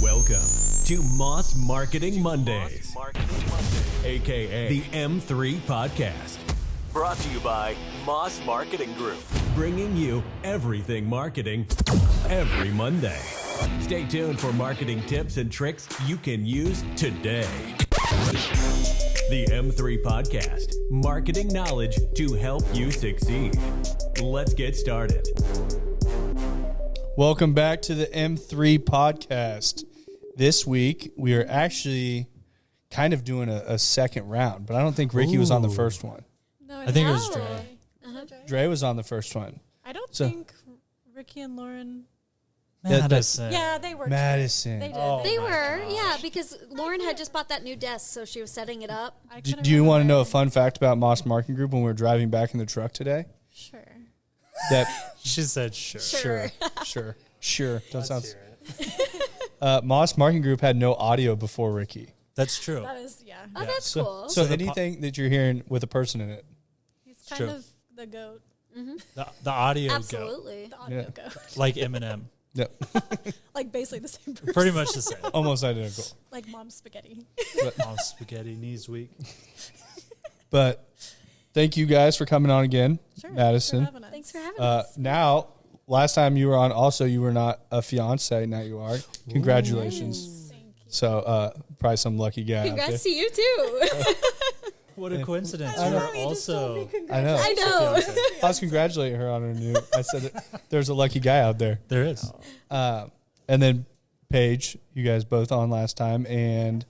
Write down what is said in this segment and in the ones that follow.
Welcome to Moss Marketing Mondays, a.k.a. the M3 Podcast. Brought to you by Moss Marketing Group, bringing you everything marketing every Monday. Stay tuned for marketing tips and tricks you can use today. The M3 Podcast, marketing knowledge to help you succeed. Let's get started. Welcome back to the M3 Podcast. This week, we are actually kind of doing a second round, but I don't think Ricky was on the first one. No, I think it was Dre. Dre was on the first one. I don't think Ricky and Lauren. Madison. Yeah, they were. Madison. They did. Oh. They my were, gosh. yeah, because Lauren had just bought that new desk, so she was setting it up. I Do couldn't you want to know a remember. fun fact about Moss Marketing Group when we were driving back in the truck today? Sure. That She said sure. Sure. Don't sound. Let's hear it. Moss Marketing Group had no audio before Ricky. That's true. That is, yeah. Oh, that's So, cool. so So the anything that you're hearing with a person in it. He's kind True. of the goat. The audio Absolutely. The audio Yeah. goat. like Eminem. Yep. Like basically the same person. Pretty much the same. Almost identical. Like mom's spaghetti. Mom's spaghetti, knees weak. But thank you guys for coming on again, Sure. Madison. Thanks for having us. Now, last time you were on, also you were not a fiance. Now you are. Congratulations. Thank you. So probably some lucky guy. Congrats to you, too. What a coincidence. I You're know. also. I know. I know. I was congratulating her on her new. I said that there's a lucky guy out there. There is. And then Paige, you guys both on last time, and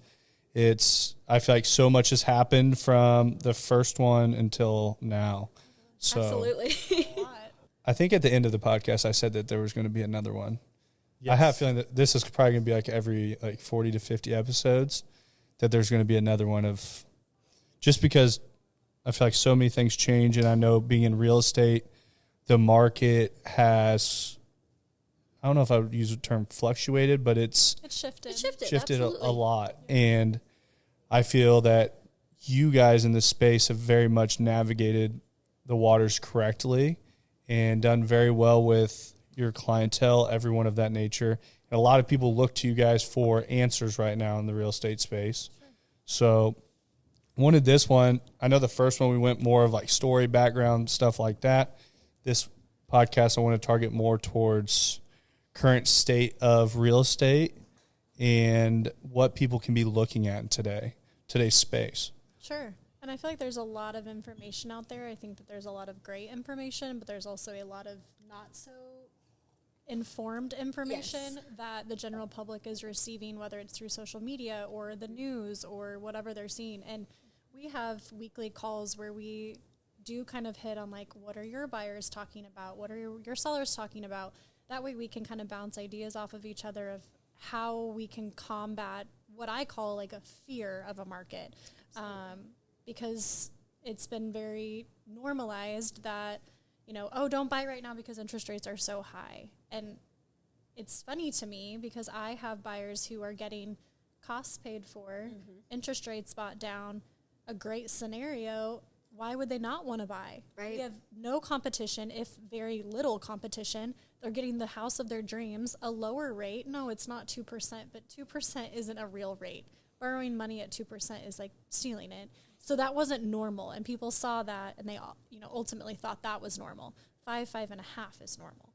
I feel like so much has happened from the first one until now. So Absolutely. I think at the end of the podcast, I said that there was going to be another one. Yes. I have a feeling that this is probably going to be like every 40 to 50 episodes, that there's going to be another one of, just because I feel like so many things change. And I know being in real estate, the market has, I don't know if I would use the term fluctuated, but it's It shifted. shifted absolutely. a lot. And I feel that you guys in this space have very much navigated the waters correctly and done very well with your clientele, everyone of that nature. And a lot of people look to you guys for answers right now in the real estate space. Sure. So wanted this one. I know the first one we went more of like story, background, stuff like that. This podcast I want to target more towards current state of real estate and what people can be looking at in today's space. Sure. And I feel like there's a lot of information out there. I think that there's a lot of great information, but there's also a lot of not so informed information that the general public is receiving, whether it's through social media or the news or whatever they're seeing. And we have weekly calls where we do kind of hit on like, what are your buyers talking about? What are your sellers talking about? That way we can kind of bounce ideas off of each other of how we can combat what I call like a fear of a market. Because it's been very normalized that, don't buy right now because interest rates are so high. And it's funny to me because I have buyers who are getting costs paid for, interest rates bought down, a great scenario. Why would they not want to buy? Right. We have no competition, if very little competition. They're getting the house of their dreams, a lower rate. No, it's not 2%, but 2% isn't a real rate. Borrowing money at 2% is like stealing it. So that wasn't normal, and people saw that, and they ultimately thought that was normal. 5.5 is normal.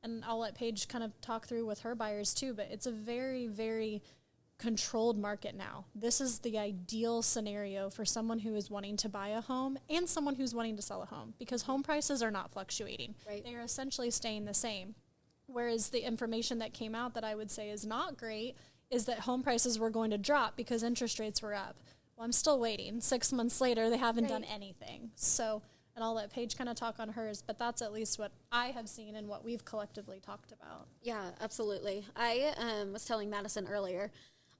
And I'll let Paige kind of talk through with her buyers too, but it's a very, very controlled market now. This is the ideal scenario for someone who is wanting to buy a home and someone who's wanting to sell a home, because home prices are not fluctuating. Right. They are essentially staying the same. Whereas the information that came out that I would say is not great is that home prices were going to drop because interest rates were up. Well, I'm still waiting. 6 months later, they haven't done anything. So, and I'll let Paige kind of talk on hers, but that's at least what I have seen and what we've collectively talked about. Yeah, absolutely. I was telling Madison earlier,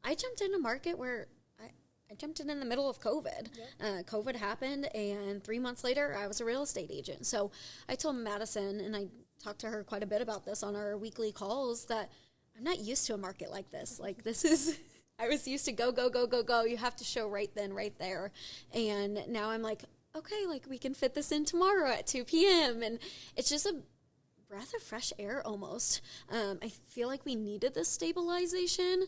I jumped in a market where I jumped in the middle of COVID. COVID happened, and 3 months later, I was a real estate agent. So I told Madison, and I talked to her quite a bit about this on our weekly calls, that I'm not used to a market like this. Like, this is, I was used to go, go, go, go, go. You have to show right then, right there. And now I'm like, okay, like, we can fit this in tomorrow at 2 p.m. And it's just a breath of fresh air almost. I feel like we needed this stabilization.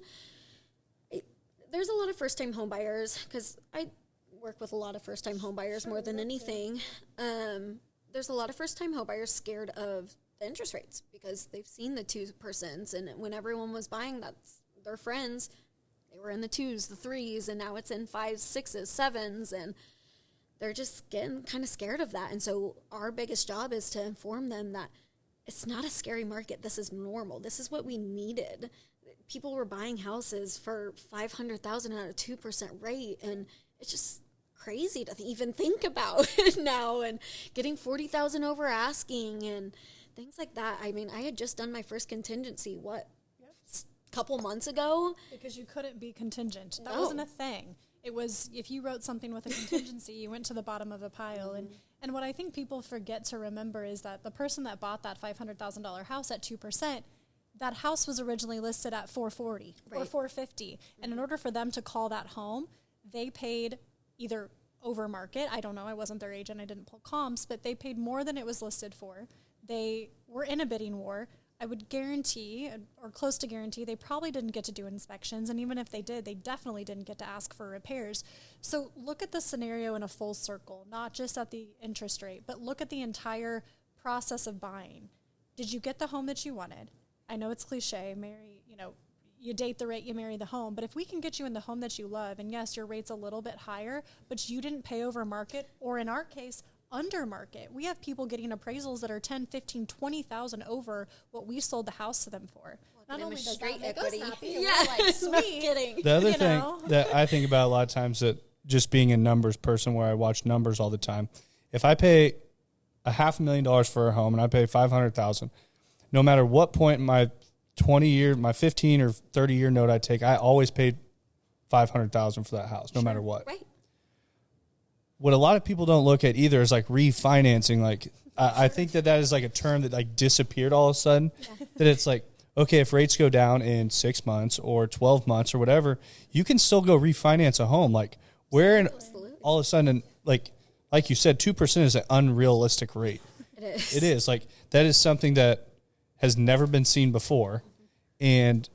There's a lot of first-time home buyers, because I work with a lot of first-time home buyers more than anything. There's a lot of first-time home buyers scared of the interest rates because they've seen the 2%, and when everyone was buying, that's their friends, they were in the 2s, the 3s, and now it's in 5s, 6s, 7s, and they're just getting kind of scared of that. And so our biggest job is to inform them that it's not a scary market. This is normal. This is what we needed. People were buying houses for $500,000 at a 2% rate, and it's just crazy to even think about now. And getting $40,000 over asking and things like that. I mean, I had just done my first contingency couple months ago, because you couldn't be contingent. That No. wasn't a thing. It was, if you wrote something with a contingency, you went to the bottom of a pile. And what I think people forget to remember is that the person that bought that $500,000 house at 2%, that house was originally listed at $440,000 or Right. $450,000. And in order for them to call that home, they paid either over market. I don't know. I wasn't their agent. I didn't pull comps, but they paid more than it was listed for. They were in a bidding war. I would guarantee, or close to guarantee, they probably didn't get to do inspections. And even if they did, they definitely didn't get to ask for repairs. So look at the scenario in a full circle, not just at the interest rate, but look at the entire process of buying. Did you get the home that you wanted? I know it's cliche, you date the rate, you marry the home. But if we can get you in the home that you love, and yes, your rate's a little bit higher, but you didn't pay over market, or in our case, under market. We have people getting appraisals that are 10, 15, 20,000 over what we sold the house to them for. Not only does that make us happy, and we're like, sweet. Kidding. The other You thing know? that I think about a lot of times, that just being a numbers person where I watch numbers all the time, if I pay $500,000 for a home and I pay $500,000, no matter what point in my 20-year, my 15 or 30-year note I take, I always paid $500,000 for that house, no matter what. Right. What a lot of people don't look at either is like refinancing. Like I think that is like a term that like disappeared all of a sudden. That it's like, okay, if rates go down in 6 months or 12 months or whatever, you can still go refinance a home. Like where in all of a sudden, like you said, 2% is an unrealistic rate. It is. It is like that is something that has never been seen before, and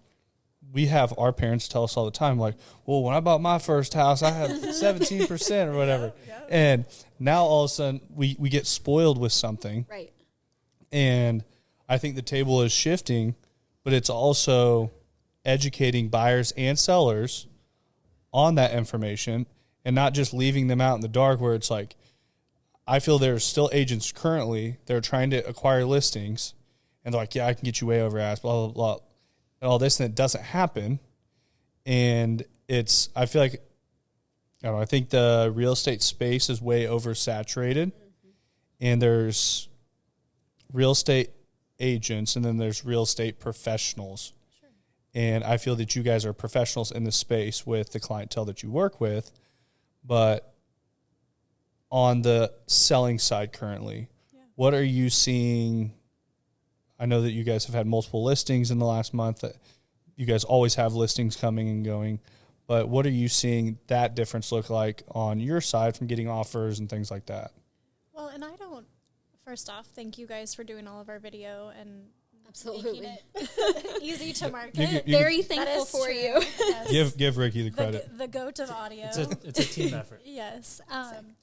we have our parents tell us all the time, like, well, when I bought my first house, I had 17% or whatever. And now all of a sudden we get spoiled with something. Right. And I think the table is shifting, but it's also educating buyers and sellers on that information and not just leaving them out in the dark where it's like, I feel there's still agents currently, they're trying to acquire listings and they're like, yeah, I can get you way over ask, blah, blah, blah. And all this, and it doesn't happen. And I feel like, I think the real estate space is way oversaturated. And there's real estate agents and then there's real estate professionals. Sure. And I feel that you guys are professionals in the space with the clientele that you work with. But on the selling side currently, what are you seeing? I know that you guys have had multiple listings in the last month. That you guys always have listings coming and going. But what are you seeing that difference look like on your side from getting offers and things like that? Well, and first off, thank you guys for doing all of our video and Absolutely. making it easy to market. Very That thankful is for true. you. Yes. Give Ricky the credit. The goat of audio. It's a team effort. Yes.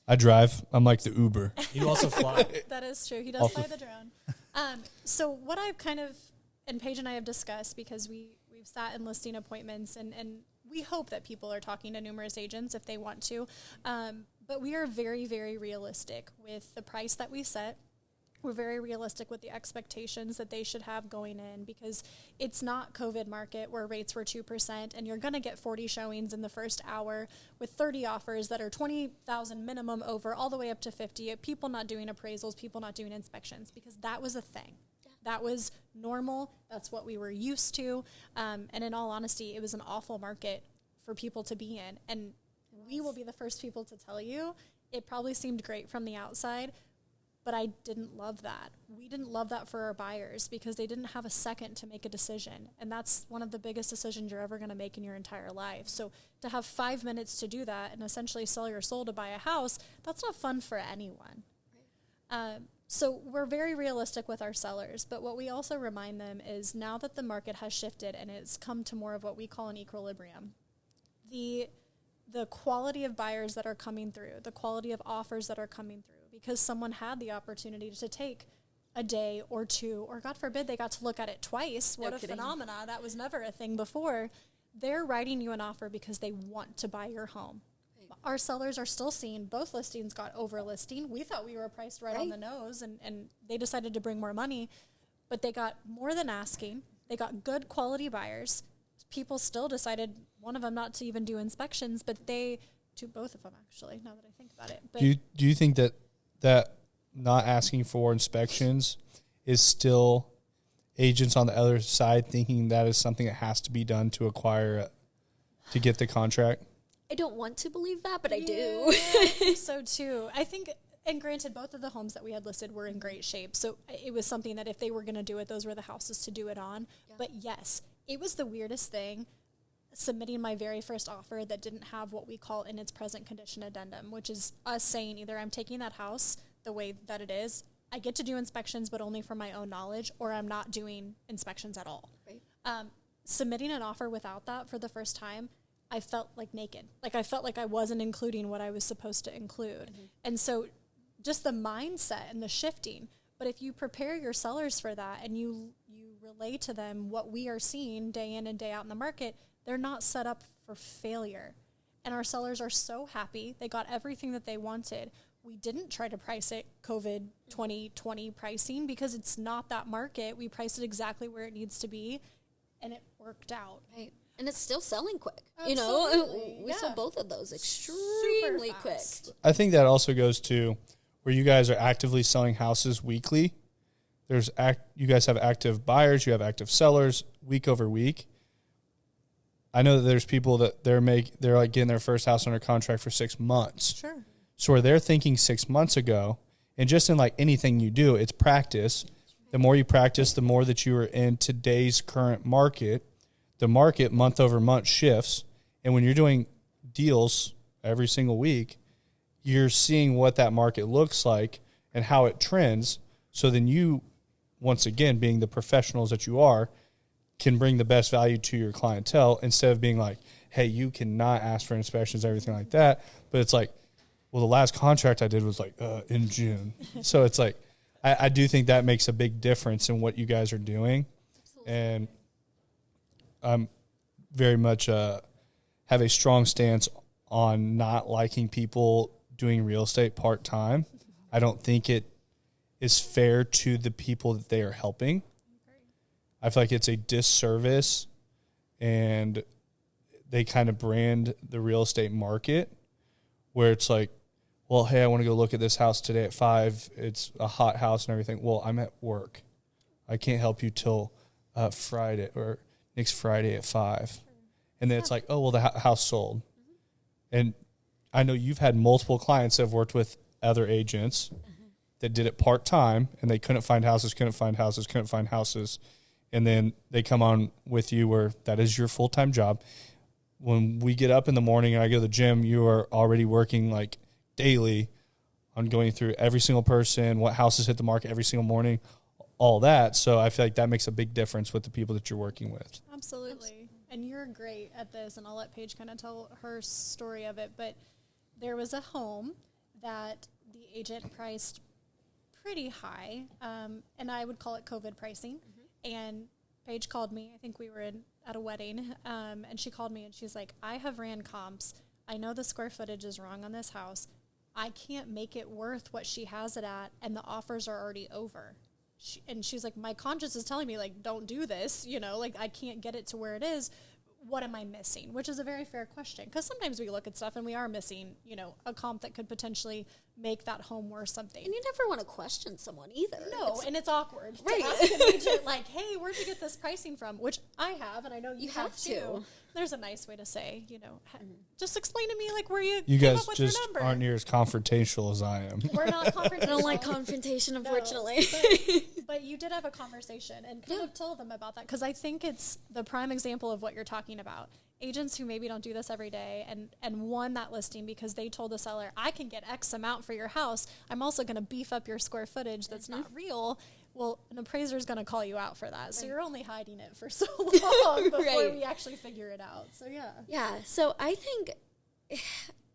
I drive. I'm like the Uber. You also fly. That is true. He does fly the drone. So what I've kind of, and Paige and I have discussed, because we've sat in listing appointments and we hope that people are talking to numerous agents if they want to. But we are very, very realistic with the price that we set. We're very realistic with the expectations that they should have going in, because it's not COVID market where rates were 2% and you're going to get 40 showings in the first hour with 30 offers that are 20,000 minimum over all the way up to 50. People not doing appraisals, people not doing inspections, because that was a thing. That was normal. That's what we were used to. And in all honesty, it was an awful market for people to be in. And we will be the first people to tell you it probably seemed great from the outside, but I didn't love that. We didn't love that for our buyers because they didn't have a second to make a decision. And that's one of the biggest decisions you're ever going to make in your entire life. So to have 5 minutes to do that and essentially sell your soul to buy a house, that's not fun for anyone. So we're very realistic with our sellers, but what we also remind them is now that the market has shifted and it's come to more of what we call an equilibrium, the quality of buyers that are coming through, the quality of offers that are coming through, because someone had the opportunity to take a day or two, or God forbid they got to look at it twice. What a phenomena. That was never a thing before. They're writing you an offer because they want to buy your home. Our sellers are still seeing both listings got over listing. We thought we were priced right on the nose, and they decided to bring more money, but they got more than asking. They got good quality buyers. People still decided, one of them not to even do inspections, but both of them actually, now that I think about it. But do you think that not asking for inspections is still agents on the other side thinking that is something that has to be done to to get the contract? I don't want to believe that, but I do. I think so too. I think, and granted, both of the homes that we had listed were in great shape. So it was something that if they were going to do it, those were the houses to do it on. Yeah. But yes, it was the weirdest thing submitting my very first offer that didn't have what we call in its present condition addendum, which is us saying either I'm taking that house the way that it is, I get to do inspections, but only for my own knowledge, or I'm not doing inspections at all. Right. Submitting an offer without that for the first time, I felt like naked. Like I felt like I wasn't including what I was supposed to include. Mm-hmm. And so just the mindset and the shifting. But if you prepare your sellers for that and you relay to them what we are seeing day in and day out in the market, they're not set up for failure. And our sellers are so happy. They got everything that they wanted. We didn't try to price it COVID 2020 pricing because it's not that market. We priced it exactly where it needs to be, and it worked out. Right. And it's still selling quick. Absolutely. We saw both of those extremely quick. I think that also goes to where you guys are actively selling houses weekly. You guys have active buyers, you have active sellers week over week. I know that there's people that they're like getting their first house under contract for 6 months. Sure. So where they're thinking 6 months ago, and just in like anything you do, it's practice. The more you practice, the more that you are in today's current market. The market month over month shifts. And when you're doing deals every single week, you're seeing what that market looks like and how it trends. So then you, once again, being the professionals that you are, can bring the best value to your clientele instead of being like, hey, you cannot ask for inspections, everything like that. But it's like, well, the last contract I did was like in June. So it's like, I do think that makes a big difference in what you guys are doing. Absolutely. And I'm very much have a strong stance on not liking people doing real estate part-time. I don't think it is fair to the people that they are helping. I feel like it's a disservice, and they kind of brand the real estate market where it's like, well, hey, I want to go look at this house today at 5. It's a hot house and everything. Well, I'm at work. I can't help you till Friday or next Friday at 5. And then it's like, oh, well, the house sold. And I know you've had multiple clients that have worked with other agents that did it part-time, and they couldn't find houses. And then they come on with you where that is your full-time job. When we get up in the morning and I go to the gym, you are already working like daily on going through every single person, what houses hit the market every single morning, all that. So I feel like that makes a big difference with the people that you're working with. Absolutely. And you're great at this, and I'll let Paige kind of tell her story of it. But there was a home that the agent priced pretty high, and I would call it COVID pricing. And Paige called me. I think we were at a wedding, and she called me, and she's like, I have ran comps. I know the square footage is wrong on this house. I can't make it worth what she has it at, and the offers are already over. She's like, my conscience is telling me, like, don't do this, like, I can't get it to where it is. What am I missing? Which is a very fair question, because sometimes we look at stuff and we are missing, a comp that could potentially make that home worth something. And you never want to question someone either. No, and it's awkward. Right. To ask an agent, like, hey, where'd you get this pricing from? Which I have, and I know you have too. There's a nice way to say, just explain to me, like, where you came guys up with just your number. aren't near as confrontational as I am. We're not confrontational. I don't like confrontation, unfortunately. No, but you did have a conversation, and kind of tell them about that, because I think it's the prime example of what you're talking about. agents who maybe don't do this every day and won that listing because they told the seller, I can get X amount for your house. I'm also going to beef up your square footage that's not real. Well, an appraiser is going to call you out for that. Right. So you're only hiding it for so long before we actually figure it out. So, yeah. Yeah. So I think,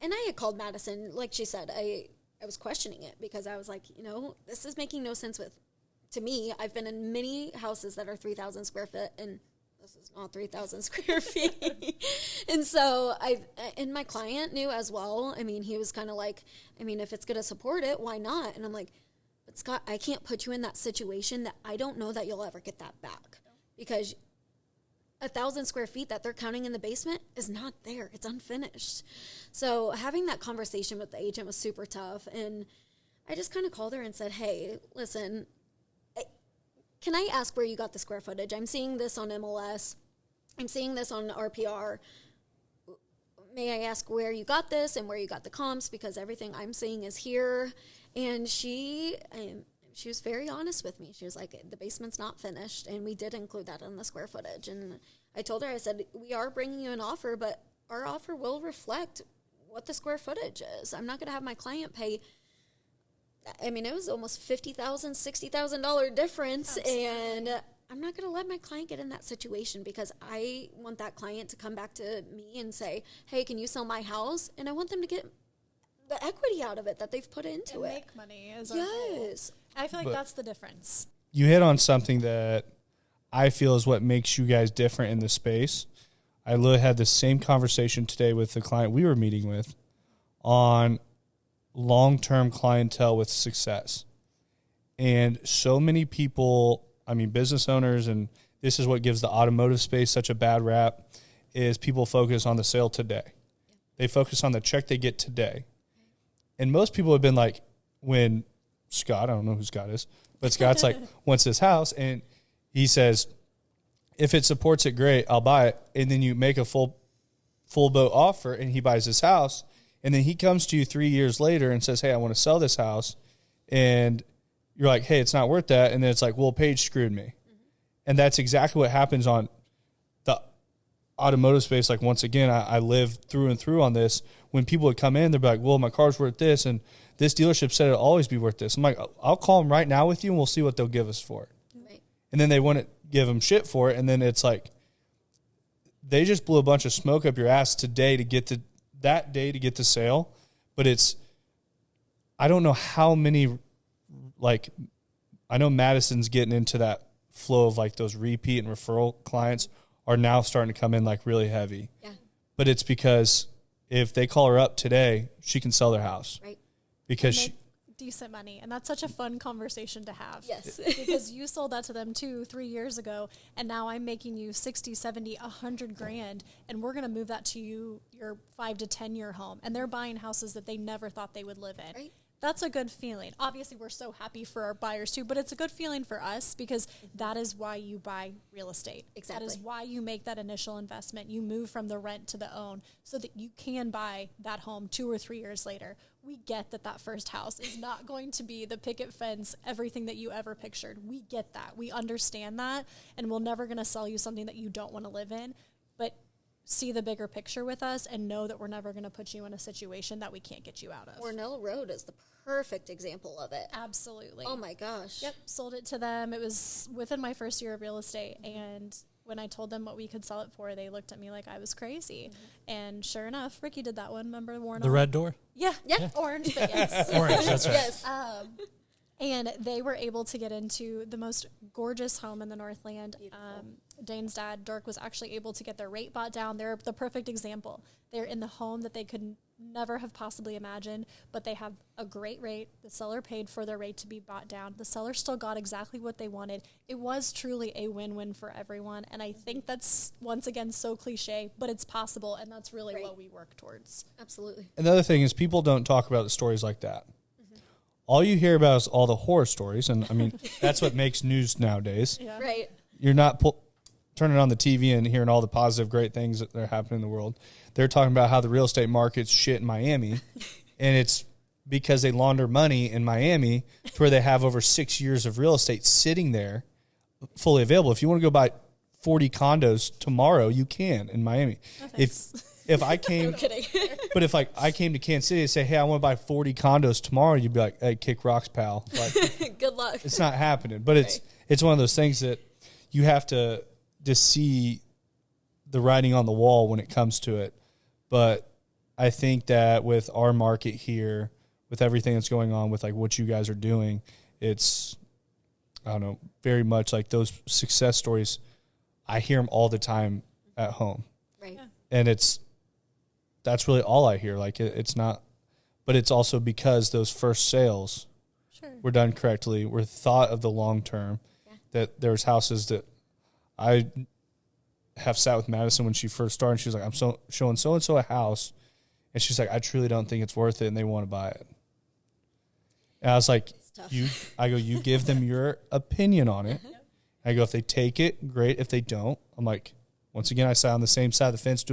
and I had called Madison, like she said, I was questioning it because I was like, this is making no sense to me. I've been in many houses that are 3,000 square feet, and this is not 3,000 square feet. And so and my client knew as well. I mean, he was kind of like, if it's going to support it, why not? And I'm like, but Scott, I can't put you in that situation that I don't know that you'll ever get that back, because 1,000 square feet that they're counting in the basement is not there. It's unfinished. So having that conversation with the agent was super tough. And I just kind of called her and said, hey, listen, can I ask where you got the square footage? I'm seeing this on MLS. I'm seeing this on RPR. May I ask where you got this and where you got the comps? Because everything I'm seeing is here. And she was very honest with me. She was like, the basement's not finished, and we did include that in the square footage. And I told her, I said, we are bringing you an offer, but our offer will reflect what the square footage is. I'm not going to have my client pay. It was almost $50,000, $60,000 difference. Absolutely. And I'm not going to let my client get in that situation, because I want that client to come back to me and say, hey, can you sell my house? And I want them to get the equity out of it that they've put into it. Make money is our goal. I feel like that's the difference. You hit on something that I feel is what makes you guys different in the space. I literally had the same conversation today with the client we were meeting with on long-term clientele with success. And so many people, business owners, and this is what gives the automotive space such a bad rap, is people focus on the sale today. They focus on the check they get today. And most people have been like, when Scott, I don't know who Scott is, but Scott's like, wants this house, and he says, if it supports it, great, I'll buy it. And then you make a full boat offer, and he buys this house, and then he comes to you 3 years later and says, hey, I want to sell this house. And you're like, hey, it's not worth that. And then it's like, well, Paige screwed me. Mm-hmm. And that's exactly what happens on the automotive space. Like, once again, I live through and through on this. When people would come in, they'd be like, well, my car's worth this, and this dealership said it'll always be worth this. I'm like, I'll call them right now with you, and we'll see what they'll give us for it. Right. And then they wouldn't give them shit for it, and then it's like they just blew a bunch of smoke up your ass today to get that day to get the sale. But I don't know how many, I know Madison's getting into that flow of like those repeat and referral clients are now starting to come in like really heavy. Yeah. But it's because if they call her up today, she can sell their house. Right. Because decent money. And that's such a fun conversation to have. Yes. Because you sold that to them 2-3 years ago, and now I'm making you 60, 70, 100 grand, and we're going to move that to your 5 to 10 year home. And they're buying houses that they never thought they would live in. Right. That's a good feeling. Obviously, we're so happy for our buyers too, but it's a good feeling for us, because that is why you buy real estate. Exactly. That is why you make that initial investment. You move from the rent to the own so that you can buy that home 2 or 3 years later. We get that first house is not going to be the picket fence, everything that you ever pictured. We get that. We understand that, and we're never going to sell you something that you don't want to live in. But see the bigger picture with us and know that we're never going to put you in a situation that we can't get you out of. Cornell Road is the perfect example of it. Absolutely. Oh my gosh. Yep. Sold it to them. It was within my first year of real estate. And when I told them what we could sell it for, they looked at me like I was crazy. Mm-hmm. And sure enough, Ricky did that one. Remember the red door? Yeah. Yeah. Orange, but yes. Orange, that's right. Yes. And they were able to get into the most gorgeous home in the Northland. Dane's dad, Dirk, was actually able to get their rate bought down. They're the perfect example. They're in the home that they could never have possibly imagined, but they have a great rate. The seller paid for their rate to be bought down. The seller still got exactly what they wanted. It was truly a win-win for everyone, and I think that's, once again, so cliche, but it's possible, and that's really what we work towards. Absolutely. Another thing is people don't talk about the stories like that. All you hear about is all the horror stories, and that's what makes news nowadays. Yeah. Right. You're not turning on the TV and hearing all the positive, great things that are happening in the world. They're talking about how the real estate market's shit in Miami, and it's because they launder money in Miami to where they have over 6 years of real estate sitting there fully available. If you want to go buy 40 condos tomorrow, you can in Miami. No, if thanks. if I came, I'm kidding. but if like I came to Kansas City and say, hey, I want to buy 40 condos tomorrow, you'd be like, hey, kick rocks, pal. Like, Good luck. it's not happening. But it's one of those things that you have to see the writing on the wall when it comes to it. But I think that with our market here, with everything that's going on with like what you guys are doing, it's, I don't know, very much like those success stories. I hear them all the time at home. Right. Yeah. And that's really all I hear. Like it's not, but it's also because those first sales Sure. were done correctly, were thought of the long term. Yeah. That there's houses that I have sat with Madison when she first started. And she was like, I'm showing so and so a house, and she's like, I truly don't think it's worth it, and they want to buy it. And I was like, tough. you give them your opinion on it. I go, if they take it, great. If they don't, I'm like, once again, I sat on the same side of the fence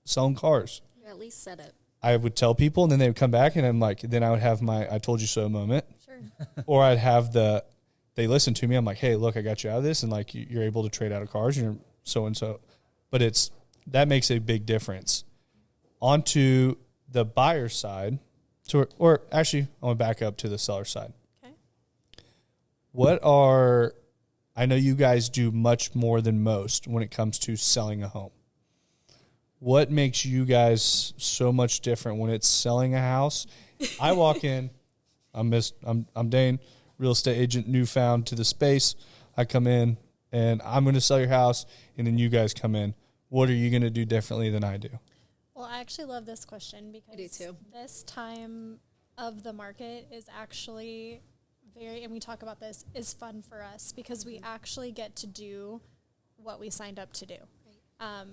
selling cars. You at least said it. I would tell people, and then they would come back, and I'm like, then I would have my I told you so moment. Sure. Or I'd have they listen to me. I'm like, hey, look, I got you out of this, and like you're able to trade out of cars, and you're so and so. But that makes a big difference. Onto the buyer side, or actually, I want to back up to the seller side. Okay. I know you guys do much more than most when it comes to selling a home. What makes you guys so much different when it's selling a house? I walk in, I'm Dane, real estate agent, newfound to the space. I come in and I'm going to sell your house, and then you guys come in. What are you going to do differently than I do? Well, I actually love this question because I do too. this time of the market is actually and we talk about this, is fun for us because we actually get to do what we signed up to do. Right.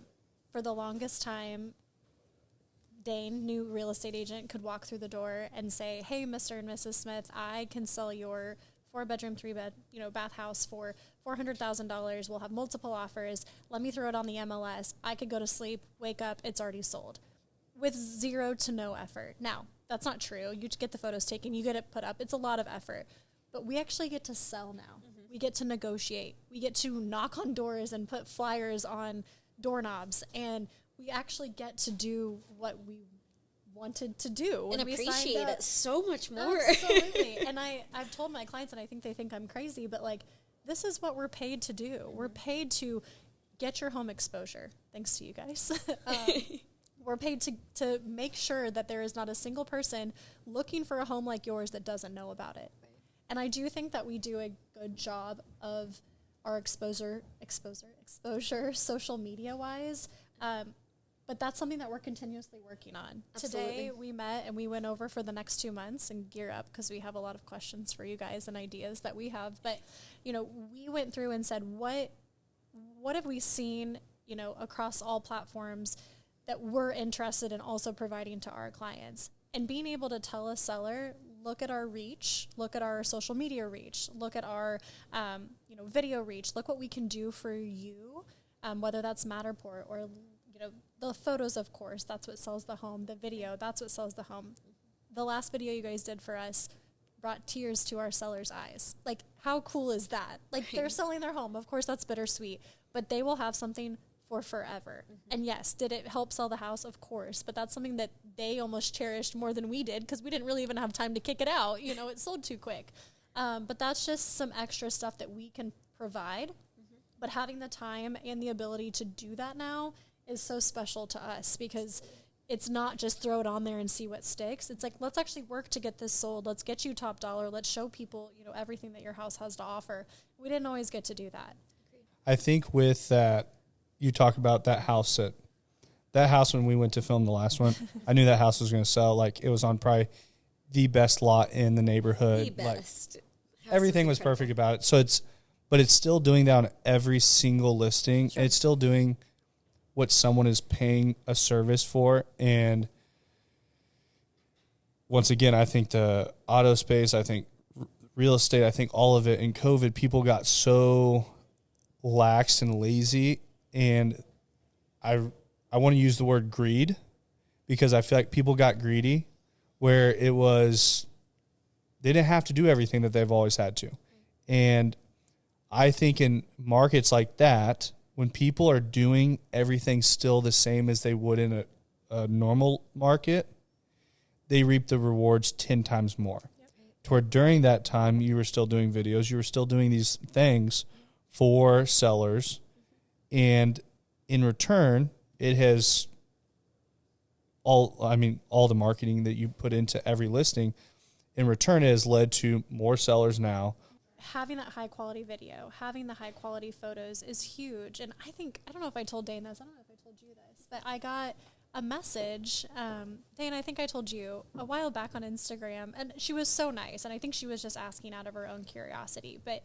For the longest time, Dane, new real estate agent, could walk through the door and say, hey, Mr. and Mrs. Smith, I can sell your 4-bedroom, 3-bed, bath house for $400,000. We'll have multiple offers. Let me throw it on the MLS. I could go to sleep, wake up, it's already sold with zero to no effort. Now, that's not true. You get the photos taken, you get it put up. It's a lot of effort. But we actually get to sell now. Mm-hmm. We get to negotiate. We get to knock on doors and put flyers on doorknobs. And we actually get to do what we wanted to do. And appreciate it so much more. Absolutely. And I've told my clients, and I think they think I'm crazy, but like, this is what we're paid to do. Mm-hmm. We're paid to get your home exposure, thanks to you guys. We're paid to make sure that there is not a single person looking for a home like yours that doesn't know about it. Right. And I do think that we do a good job of our exposure social media-wise. But that's something that we're continuously working on. Absolutely. Today we met and we went over for the next 2 months and gear up because we have a lot of questions for you guys and ideas that we have. But, we went through and said, what have we seen, across all platforms that we're interested in also providing to our clients? And being able to tell a seller, look at our reach, look at our social media reach, look at our, video reach, look what we can do for you, whether that's Matterport or, the photos, of course, that's what sells the home. The video, that's what sells the home. The last video you guys did for us brought tears to our sellers' eyes. Like, how cool is that? Like, they're selling their home. Of course, that's bittersweet, but they will have something for forever. Mm-hmm. And yes, did it help sell the house? Of course, but that's something that they almost cherished more than we did because we didn't really even have time to kick it out. It sold too quick. But that's just some extra stuff that we can provide. Mm-hmm. But having the time and the ability to do that now is so special to us because it's not just throw it on there and see what sticks. It's like, let's actually work to get this sold. Let's get you top dollar. Let's show people, everything that your house has to offer. We didn't always get to do that. I think with that, you talk about that house when we went to film the last one, I knew that house was going to sell. Like, it was on probably the best lot in the neighborhood. The best. Like, everything was perfect about it. So it's still doing that on every single listing. Sure. It's still doing what someone is paying a service for. And once again, I think the auto space, I think real estate, I think all of it in COVID, people got so lax and lazy. And I want to use the word greed because I feel like people got greedy where it was, they didn't have to do everything that they've always had to. And I think in markets like that, when people are doing everything still the same as they would in a normal market, they reap the rewards 10 times more. Toward during that time, you were still doing videos, you were still doing these things for sellers, and in return, it has all the marketing that you put into every listing, in return, it has led to more sellers now. Having that high quality video, having the high quality photos is huge. And I don't know if I told Dane this, I don't know if I told you this, but I got a message, Dane, I think I told you a while back on Instagram, and she was so nice, and I think she was just asking out of her own curiosity, but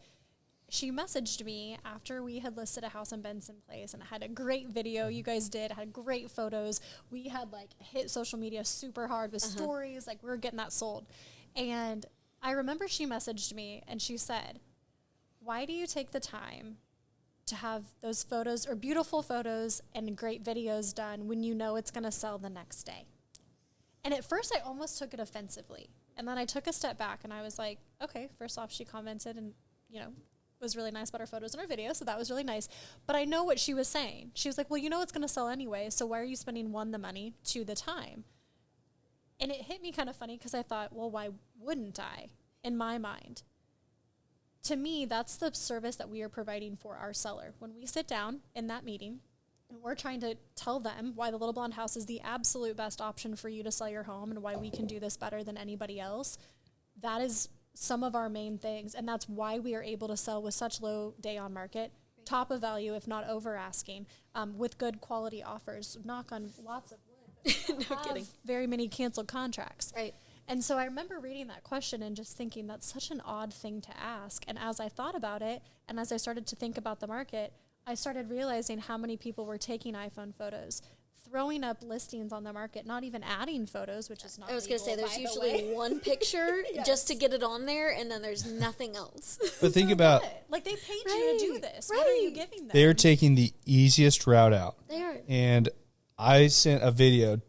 she messaged me after we had listed a house in Benson Place, and it had a great video you guys did, had great photos. We had like hit social media super hard with stories, like we were getting that sold. And I remember she messaged me and she said, why do you take the time to have those photos or beautiful photos and great videos done when you know it's going to sell the next day? And at first I almost took it offensively. And then I took a step back and I was like, okay, first off, she commented and, was really nice about our photos and our videos, so that was really nice. But I know what she was saying. She was like, well, it's going to sell anyway, so why are you spending, one, the money, two, the time? And it hit me kind of funny because I thought, well, why wouldn't I, in my mind? To me, that's the service that we are providing for our seller. When we sit down in that meeting, and we're trying to tell them why the Little Blonde House is the absolute best option for you to sell your home and why we can do this better than anybody else, that is some of our main things, and that's why we are able to sell with such low day on market, top of value, if not over asking, with good quality offers, knock on lots of wood. No kidding. Very many canceled contracts. Right. And so I remember reading that question and just thinking that's such an odd thing to ask. And as I thought about it, and as I started to think about the market, I started realizing how many people were taking iPhone photos, throwing up listings on the market, not even adding photos, which is not I was going to say, there's usually one picture just to get it on there, and then there's nothing else. But think about, like, they paid you to do this. What are you giving them? they are taking the easiest route out. They are. And I sent a video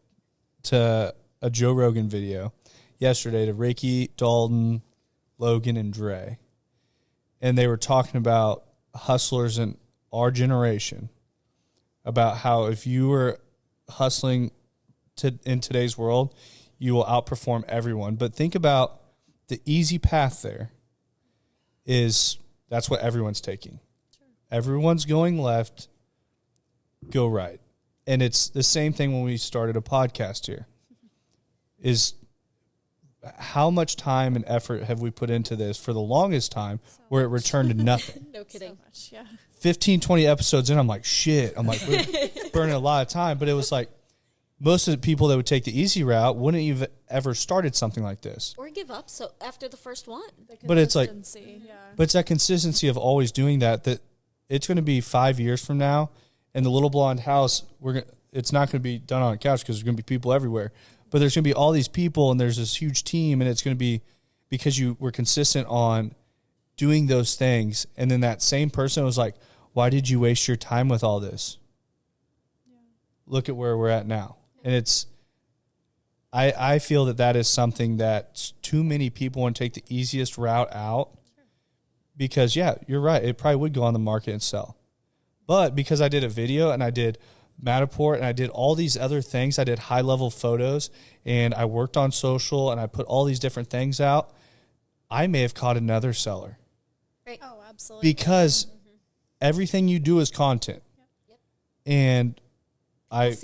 to a Joe Rogan video yesterday to Ricky, Dalton, Logan, and Dre. And they were talking about hustlers in our generation, about how if you were hustling in today's world, you will outperform everyone. But think about the easy path there is that's what everyone's taking. Sure. Everyone's going left, go right. And it's the same thing when we started a podcast here, is how much time and effort have we put into this for the longest time where it returned to nothing? No kidding. So much, yeah. 15, 20 episodes in, I'm like, shit. I'm like, we're burning a lot of time. But it was like, most of the people that would take the easy route wouldn't have ever started something like this. Or give up after the first one. But it's like, yeah. but it's that consistency of always doing that it's going to be 5 years from now, and the Little Blonde House, it's not going to be done on a couch because there's going to be people everywhere. But there's going to be all these people, and there's this huge team, and it's going to be because you were consistent on doing those things. And then that same person was like, why did you waste your time with all this? Yeah. Look at where we're at now. Yeah. And I feel that is something that too many people want to take the easiest route out. Sure. Because, yeah, you're right. It probably would go on the market and sell. But because I did a video and I did Matterport and I did all these other things, I did high-level photos and I worked on social and I put all these different things out, I may have caught another seller. Right. Oh, absolutely. Because everything you do is content. Yep. And I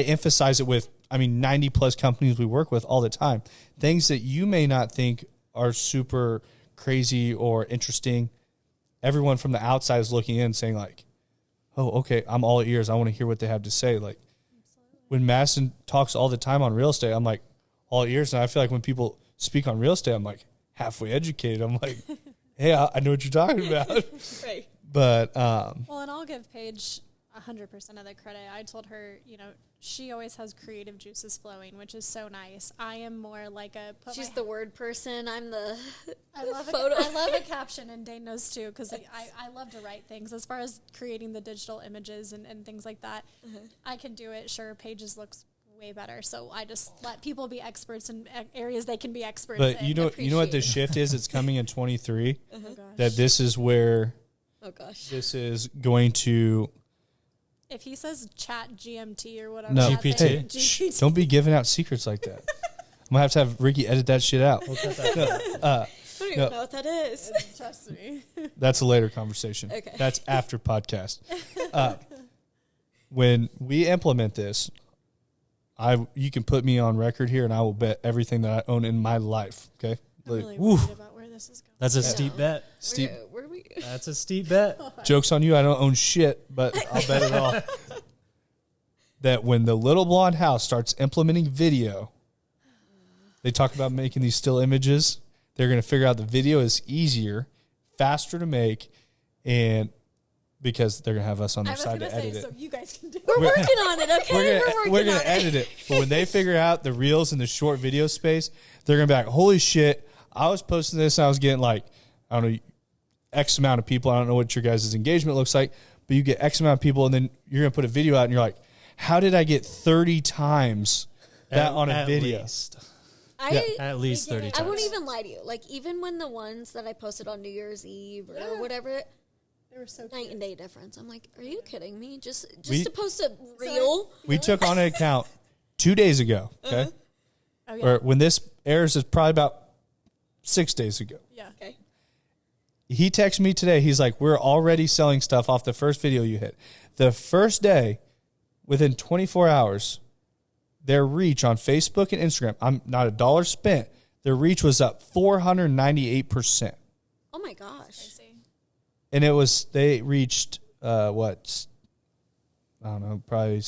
emphasize it with, 90 plus companies we work with all the time. Things that you may not think are super crazy or interesting. Everyone from the outside is looking in saying like, oh, okay, I'm all ears. I want to hear what they have to say. Like when Madison talks all the time on real estate, I'm like all ears. And I feel like when people speak on real estate, I'm like halfway educated. I'm like, hey, I know what you're talking about. Right. But well, and I'll give Paige 100% of the credit. I told her, she always has creative juices flowing, which is so nice. I am more like she's the word person. I'm the I love photo. I love a caption, and Dane knows too, because I love to write things. As far as creating the digital images and things like that, I can do it. Sure, Paige's looks way better, so I just let people be experts in areas they can be experts in. But you know what the shift is? It's coming in 23. Oh, that this is where oh gosh, this is going to if he says chat GMT or whatever. No. that GPT. thing- Hey, shh, GPT. don't be giving out secrets like that. I'm going to have Ricky edit that shit out. We'll cut that out. I don't No. even know what that is. Trust me. That's a later conversation. Okay. That's after podcast. When we implement this, you can put me on record here, and I will bet everything that I own in my life. Okay, I'm really woo. worried about where this is going. That's a steep bet. Steep Where we? That's a steep bet. jokes on you. I don't own shit, but I'll bet it all. That when the Little Blonde House starts implementing video, they talk about making these still images. They're going to figure out the video is easier, faster to make, and because they're going to have us on I their was side going to to say, edit it. so you guys can do it. We're working on it. Okay, We're gonna edit it. But when they figure out the reels in the short video space, they're gonna be like, "Holy shit! I was posting this, and I was getting like, I don't know, X amount of people. I don't know what your guys' engagement looks like, but you get X amount of people, and then you're gonna put a video out, and you're like, how did I get 30 times that on a video? At least 30 I times. won't even lie to you. Like, even when the ones that I posted on New Year's Eve or whatever, They were so night cute. and day difference. I'm like, are you kidding me? Just We- to post a reel? We took on an account 2 days ago. Okay, Oh, yeah. or when this airs is probably about 6 days ago. Yeah. Okay. He texted me today. He's like, we're already selling stuff off the first video you hit. The first day, within 24 hours, their reach on Facebook and Instagram, I'm not a dollar spent. Their reach was up 498%. Oh my gosh. See. And they reached, what? I don't know, probably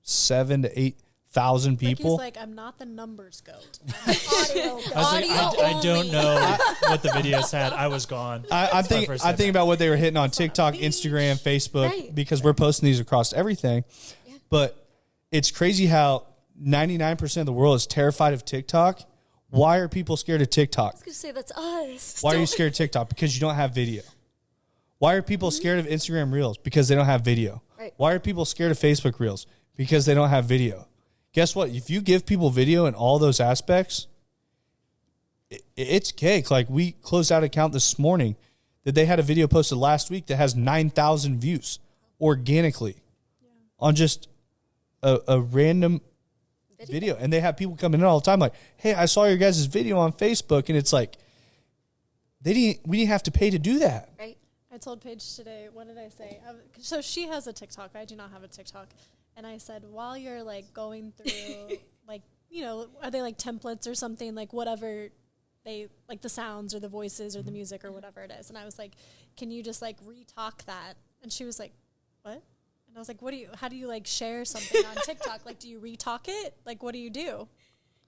7,000 to 8,000 people. He's like, I'm not the numbers goat. I'm the audio goat. I was like, Audio I don't only. know what the videos had. I was gone. I'm thinking about what they were hitting on TikTok, Instagram, Facebook, Right. because we're posting these across everything. Yeah. But it's crazy how 99% of the world is terrified of TikTok. Why are people scared of TikTok? I was going to say that's us. Why are you scared of TikTok? Because you don't have video. Why are people scared of Instagram Reels? Because they don't have video. Right. Why are people scared of Facebook Reels? Because they don't have video. Guess what? If you give people video in all those aspects, it's cake. Like, we closed out an account this morning that they had a video posted last week that has 9,000 views organically on just a random video. And they have people coming in all the time like, hey, I saw your guys' video on Facebook. And it's like, we didn't have to pay to do that. Right. I told Paige today, what did I say? So she has a TikTok. I do not have a TikTok. And I said, while you're like going through, like, you know, are they like templates or something, like whatever they, like the sounds or the voices or the music or whatever it is. And I was like, can you just like re-talk that? And she was like, what? And I was like, how do you like share something on TikTok? Like, do you re-talk it? Like, what do you do?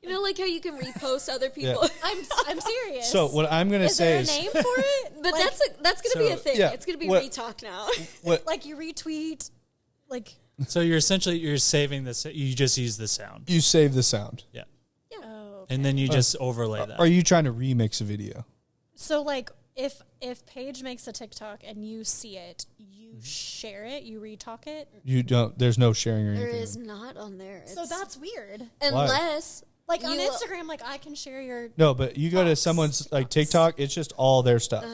You know, like how you can repost other people. I'm serious. So what I'm going to is say there a is, name for it? But Like- that's going to be a thing. yeah, It's going to be what- retalk now. what, like you retweet, like, So you're saving this. You just use the sound. you save the sound. Yeah. oh, And then you just overlay that. Are you trying to remix a video? so like if Paige makes a TikTok and you see it, you share it, you retalk it. You don't. There's no sharing or There anything. is not on there. So It's- that's weird. unless Like on you- Instagram, like I can share your. No, but you go to someone's like TikTok, it's just all their stuff.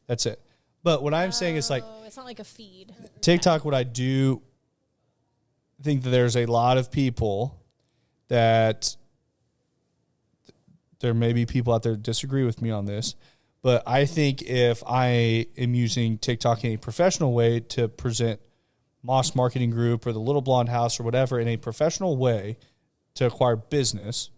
That's it. But what I'm saying is like Oh, it's not like a feed. TikTok, what I do think that there's a lot of people that there may be people out there that disagree with me on this, but I think if I am using TikTok in a professional way to present Moss Marketing Group or the Little Blonde House or whatever in a professional way to acquire business,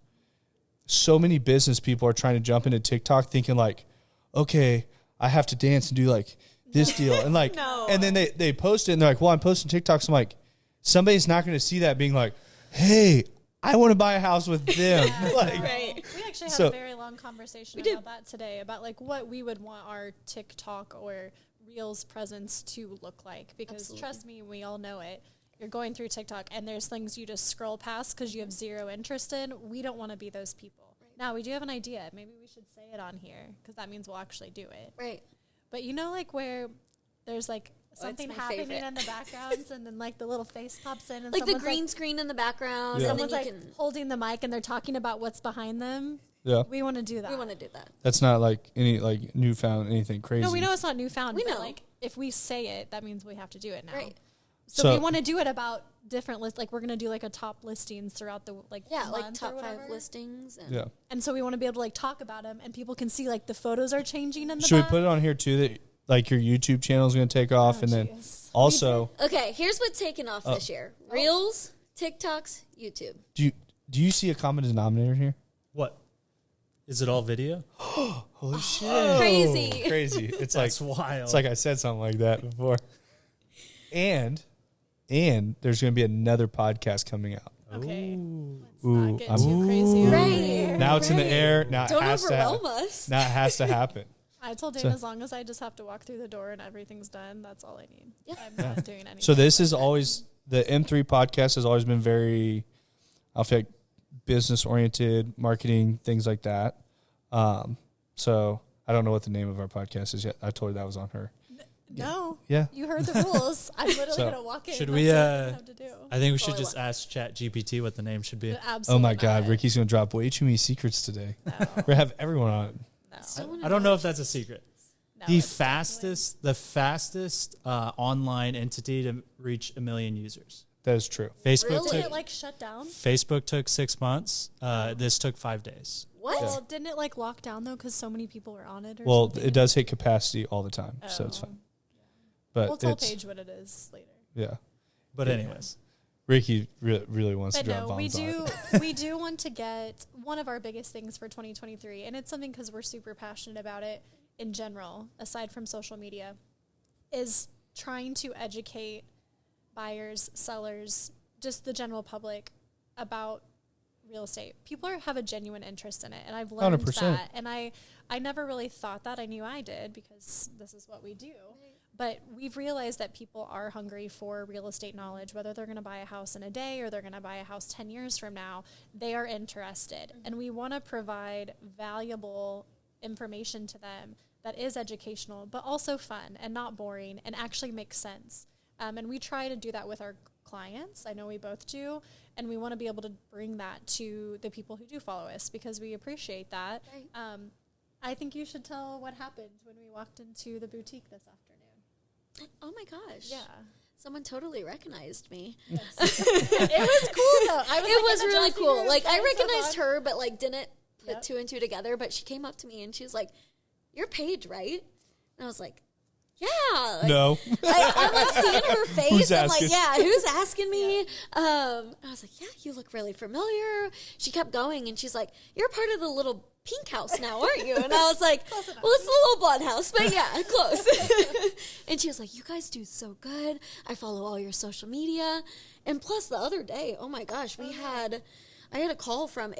so many business people are trying to jump into TikTok thinking like, okay, I have to dance and do like this deal. And like, No. and then they post it and they're like, well, I'm posting TikToks. I'm like, somebody's not going to see that being like, hey, I want to buy a house with them. Like, Right. We actually had So- a very long conversation about that today, about like what we would want our TikTok or Reels presence to look like. Because Absolutely. trust me, we all know it. You're going through TikTok and there's things you just scroll past because you have zero interest in. We don't want to be those people. Now, we do have an idea. Maybe we should say it on here because that means we'll actually do it. Right. But you know, like where there's like something my happening favorite. in the backgrounds and then like the little face pops in and Like the someone's, green screen in the background, Yeah. and then someone's you like can. holding the mic and they're talking about what's behind them. yeah, We want to do that. We want to do that. that's not like any like newfound anything crazy. No, we know it's not newfound. We but know. like if we say it, that means we have to do it now. Right. So we want to do it about different lists. Like we're going to do like a top listings throughout the like month top or 5 listings. And Yeah. And so we want to be able to like talk about them, and people can see like the photos are changing in the Should we back. put it on here too that like your YouTube channel is going to take off, and then also Okay, here's what's taken off this year: Reels, TikToks, YouTube. do you see a common denominator here? What? Is it all video? Holy shit! Crazy. It's That's like wild. it's like I said something like that before. And there's going to be another podcast coming out. Okay. Let's Ooh, not get I'm- too crazy. Right. Now it's in the air. Now Don't it has to. overwhelm us. Now it has to happen. I told Dane as long as I just have to walk through the door and everything's done, that's all I need. Yeah. I'm not doing anything. So this is always the M3 podcast has always been very, I feel like, business oriented, marketing, things like that. So I don't know what the name of our podcast is yet. I told her that was on her. No. Yeah. You heard the rules. I'm literally So, going to walk in. should and we, that's what I have to do. I think we should Totally just ask Chat GPT what the name should be. Absolutely Oh my God, not. Ricky's gonna drop way too many secrets today. No. We're gonna have everyone on it. No. I don't know if that's a secret. No, The it's fastest online entity to reach 1 million users. That is true. Facebook Really? Didn't took it like shut down? Facebook took 6 months. This took 5 days. What? Well, didn't it like lock down though because so many people were on it? Or Well, something? it does hit capacity all the time, so it's Oh. fine. But We'll tell it's Paige what it is later. yeah. But anyways, Ricky really wants But to drop no, we bombs on do it. we do want to get one of our biggest things for 2023, and it's something because we're super passionate about it in general, aside from social media, is trying to educate buyers, sellers, just the general public about real estate. People have a genuine interest in it, and I've learned 100%. that. And I never really thought that. I knew I did because this is what we do. But we've realized that people are hungry for real estate knowledge, whether they're going to buy a house in a day or they're going to buy a house 10 years from now. They are interested. And we want to provide valuable information to them that is educational, but also fun and not boring and actually makes sense. And we try to do that with our clients. I know we both do. And we want to be able to bring that to the people who do follow us because we appreciate that. Right. I think you should tell what happened when we walked into the boutique this afternoon. Oh my gosh. Yeah. Someone totally recognized me. It was cool though. It was really cool. Like I recognized her. her, but like didn't put Yep. 2 and 2 together. But she came up to me and she was like, "You're Paige, right?" And I was like, "Yeah." Like, No. I'm like seeing her face. Who's I'm asking? like, "Yeah, who's asking me?" I was like, "Yeah, you look really familiar." She kept going and she's like, "You're part of the little pink house now, aren't you?" And I was like, "Well, it's the little blonde house, but yeah, close." And she was like, "You guys do so good. I follow all your social media." And plus the other day, oh my gosh, I had a call from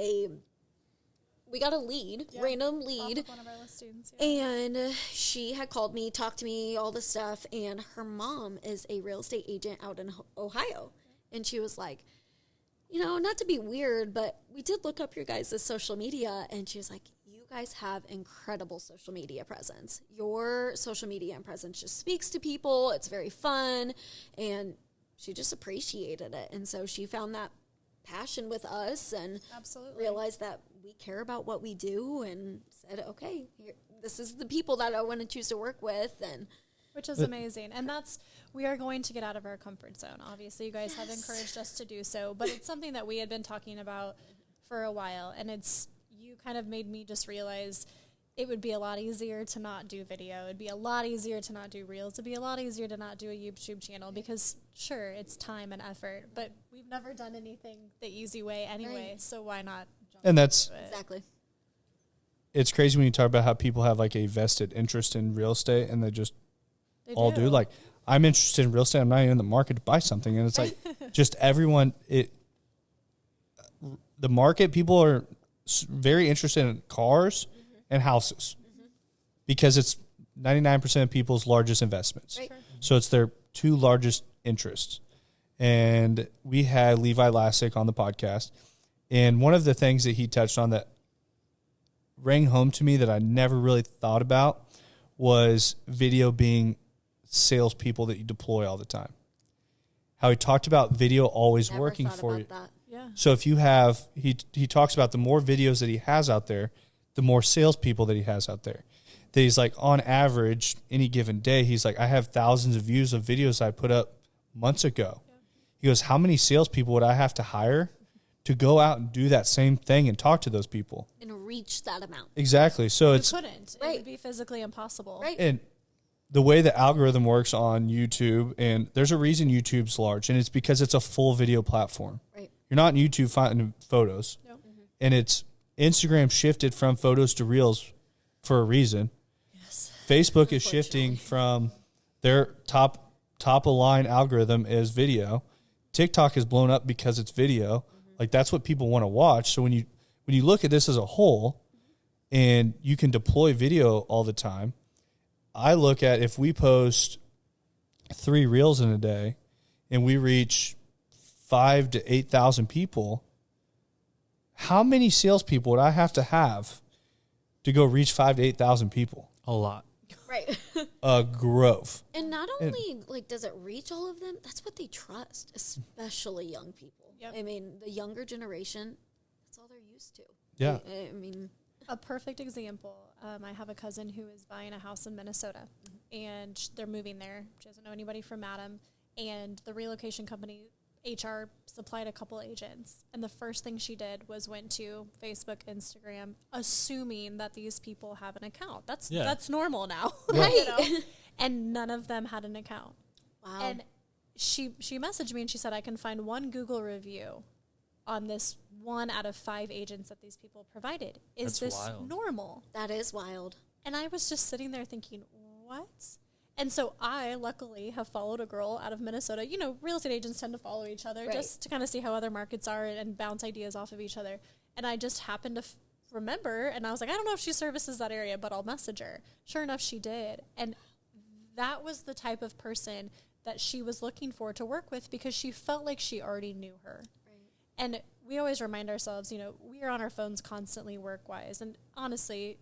we got a lead, random lead. One of our listings. Yeah. And she had called me, talked to me, all this stuff. And her mom is a real estate agent out in Ohio. And she was like, not to be weird, but we did look up your guys' social media. And she was like, you guys have incredible social media presence. Your social media and presence just speaks to people. It's very fun. And she just appreciated it. And so she found that passion with us and Absolutely. realized that we care about what we do and said, okay, this is the people that I want to choose to work with. And Which is amazing. And we are going to get out of our comfort zone. Obviously, you guys have encouraged us to do so, but it's something that we had been talking about for a while. And you kind of made me just realize it would be a lot easier to not do video. It'd be a lot easier to not do reels. It'd be a lot easier to not do a YouTube channel because, sure, it's time and effort, but we've never done anything the easy way anyway, Right. so why not jump And that's into it? exactly. it's crazy when you talk about how people have like a vested interest in real estate and they just They all do. Like, I'm interested in real estate. I'm not even in the market to buy something. And it's like just everyone, the market, people are very interested in cars and houses because it's 99% of people's largest investments. Right. So it's their two largest interests. And we had Levi Lassick on the podcast. And one of the things that he touched on that rang home to me that I never really thought about was video being salespeople that you deploy all the time. How he talked about video always Never working thought for about you. that. Yeah. So if you have, he talks about the more videos that he has out there, the more salespeople that he has out there. That he's like, on average, any given day, he's like, I have thousands of views of videos I put up months ago. He goes, how many salespeople would I have to hire to go out and do that same thing and talk to those people? And reach that amount. Exactly. So You it's couldn't. It would be physically impossible. Right. and the way the algorithm works on YouTube, and there's a reason YouTube's large, and it's because it's a full video platform. Right. You're not on YouTube finding photos. Nope. And it's Instagram shifted from photos to reels for a reason. Yes. Facebook is shifting from their top of line algorithm is video. TikTok has blown up because it's video. Like that's what people want to watch. So when you look at this as a whole and you can deploy video all the time, I look at if we post 3 reels in a day and we reach 5,000 to 8,000 people, how many salespeople would I have to go reach 5,000 to 8,000 people? A lot. Right. A grove. And not only like does it reach all of them, that's what they trust, especially young people. Yep. I mean, the younger generation, that's all they're used to. Yeah. I mean, A perfect example, I have a cousin who is buying a house in Minnesota, and they're moving there. She doesn't know anybody from Madam, and the relocation company, HR, supplied a couple agents. And the first thing she did was went to Facebook, Instagram, assuming that these people have an account. That's normal now. Right. And none of them had an account. wow. And she messaged me and she said, I can find one Google review on this 1 out of 5 agents that these people provided. Is That's this wild. normal? That is wild. And I was just sitting there thinking, what? And so I, luckily, have followed a girl out of Minnesota. You know, real estate agents tend to follow each other Right. just to kind of see how other markets are and bounce ideas off of each other. And I just happened to remember, and I was like, I don't know if she services that area, but I'll message her. Sure enough, she did. And that was the type of person that she was looking for to work with because she felt like she already knew her. And we always remind ourselves, you know, we are on our phones constantly work-wise. And honestly,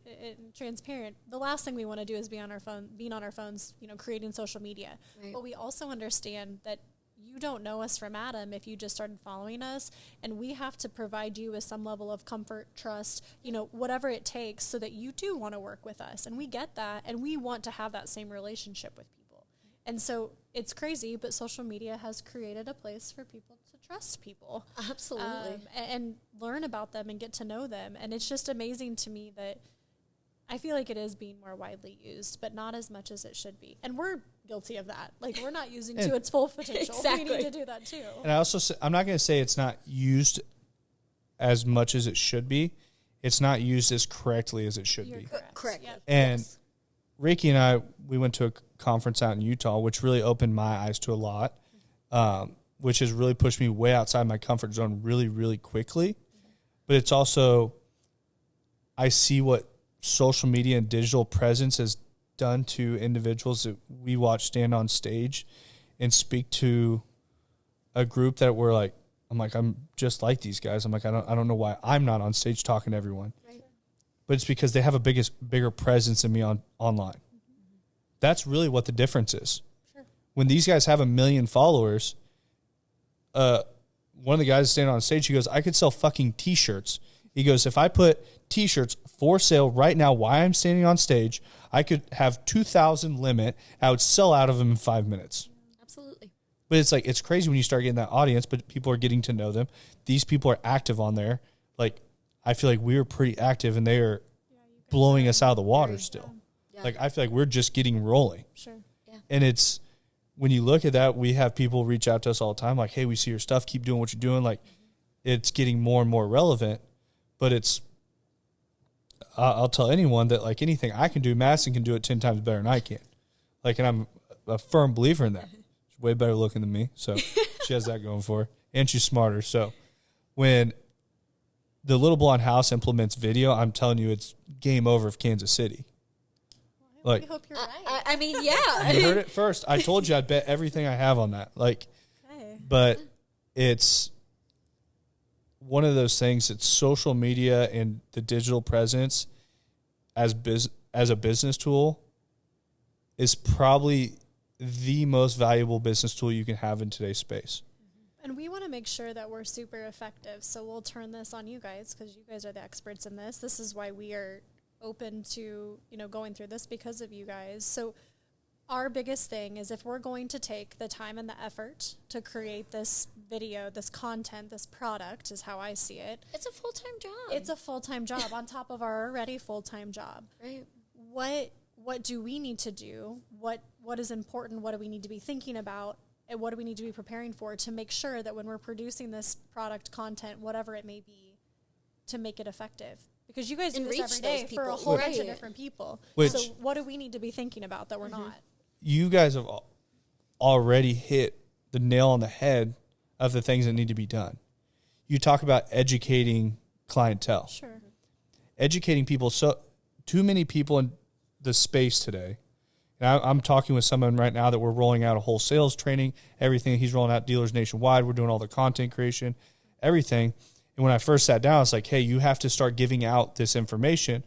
transparent, the last thing we want to do is being on our phones, you know, creating social media. Right. But we also understand that you don't know us from Adam if you just started following us. And we have to provide you with some level of comfort, trust, you know, whatever it takes so that you do want to work with us. And we get that. And we want to have that same relationship with people. And so it's crazy, but social media has created a place for people to trust people. Absolutely. And learn about them and get to know them. And it's just amazing to me that I feel like it is being more widely used, but not as much as it should be. And we're guilty of that. Like, we're not using to its full potential. Exactly. We need to do that too. And I also say, I'm not going to say it's not used as much as it should be. It's not used as correctly as it should You're be. Correct. Yep. And Yes. Ricky and I, we went to a conference out in Utah, which really opened my eyes to a lot, which has really pushed me way outside my comfort zone really, really quickly. But it's also, I see what social media and digital presence has done to individuals that we watch stand on stage and speak to a group that we're like, I'm just like these guys. I'm like, I don't know why I'm not on stage talking to everyone. Right. But it's because they have a bigger presence than me online. That's really what the difference is. Sure. When these guys have 1 million followers, one of the guys standing on stage, he goes, I could sell fucking T-shirts. He goes, if I put T-shirts for sale right now while I'm standing on stage, I could have 2,000 limit. I would sell out of them in 5 minutes. Absolutely. But it's like, it's crazy when you start getting that audience, but people are getting to know them. These people are active on there. Like, I feel like we were pretty active and they are blowing us out of the water still. Yeah. Like, I feel like we're just getting rolling. Sure. And it's, when you look at that, we have people reach out to us all the time. Like, hey, we see your stuff. Keep doing what you're doing. Like, it's getting more and more relevant, but it's, I'll tell anyone that, like, anything I can do, Madison can do it 10 times better than I can. Like, and I'm a firm believer in that. She's way better looking than me. So she has that going for her. And she's smarter. So when the Little Blonde House implements video, I'm telling you, it's game over of Kansas City. Like, I hope you're right. I mean, yeah. you heard it first. I told you I'd bet everything I have on that. Like, Okay. but it's one of those things that social media and the digital presence as a business tool is probably the most valuable business tool you can have in today's space. And we want to make sure that we're super effective. So we'll turn this on you guys because you guys are the experts in this. This is why we are open to, you know, going through this because of you guys. So our biggest thing is if we're going to take the time and the effort to create this video, this content, this product is how I see it. It's a full-time job. It's a full-time job on top of our already full-time job. Right. What do we need to do? What is important? What do we need to be thinking about? And what do we need to be preparing for to make sure that when we're producing this product, content, whatever it may be, to make it effective? Because you guys do this every day for a whole bunch of different people. So what do we need to be thinking about that we're not? You guys have already hit the nail on the head of the things that need to be done. You talk about educating clientele. Sure. Educating people. So too many people in the space today. And I'm talking with someone right now that we're rolling out a whole sales training, everything. He's rolling out dealers nationwide. We're doing all the content creation, everything. And when I first sat down, I was like, hey, you have to start giving out this information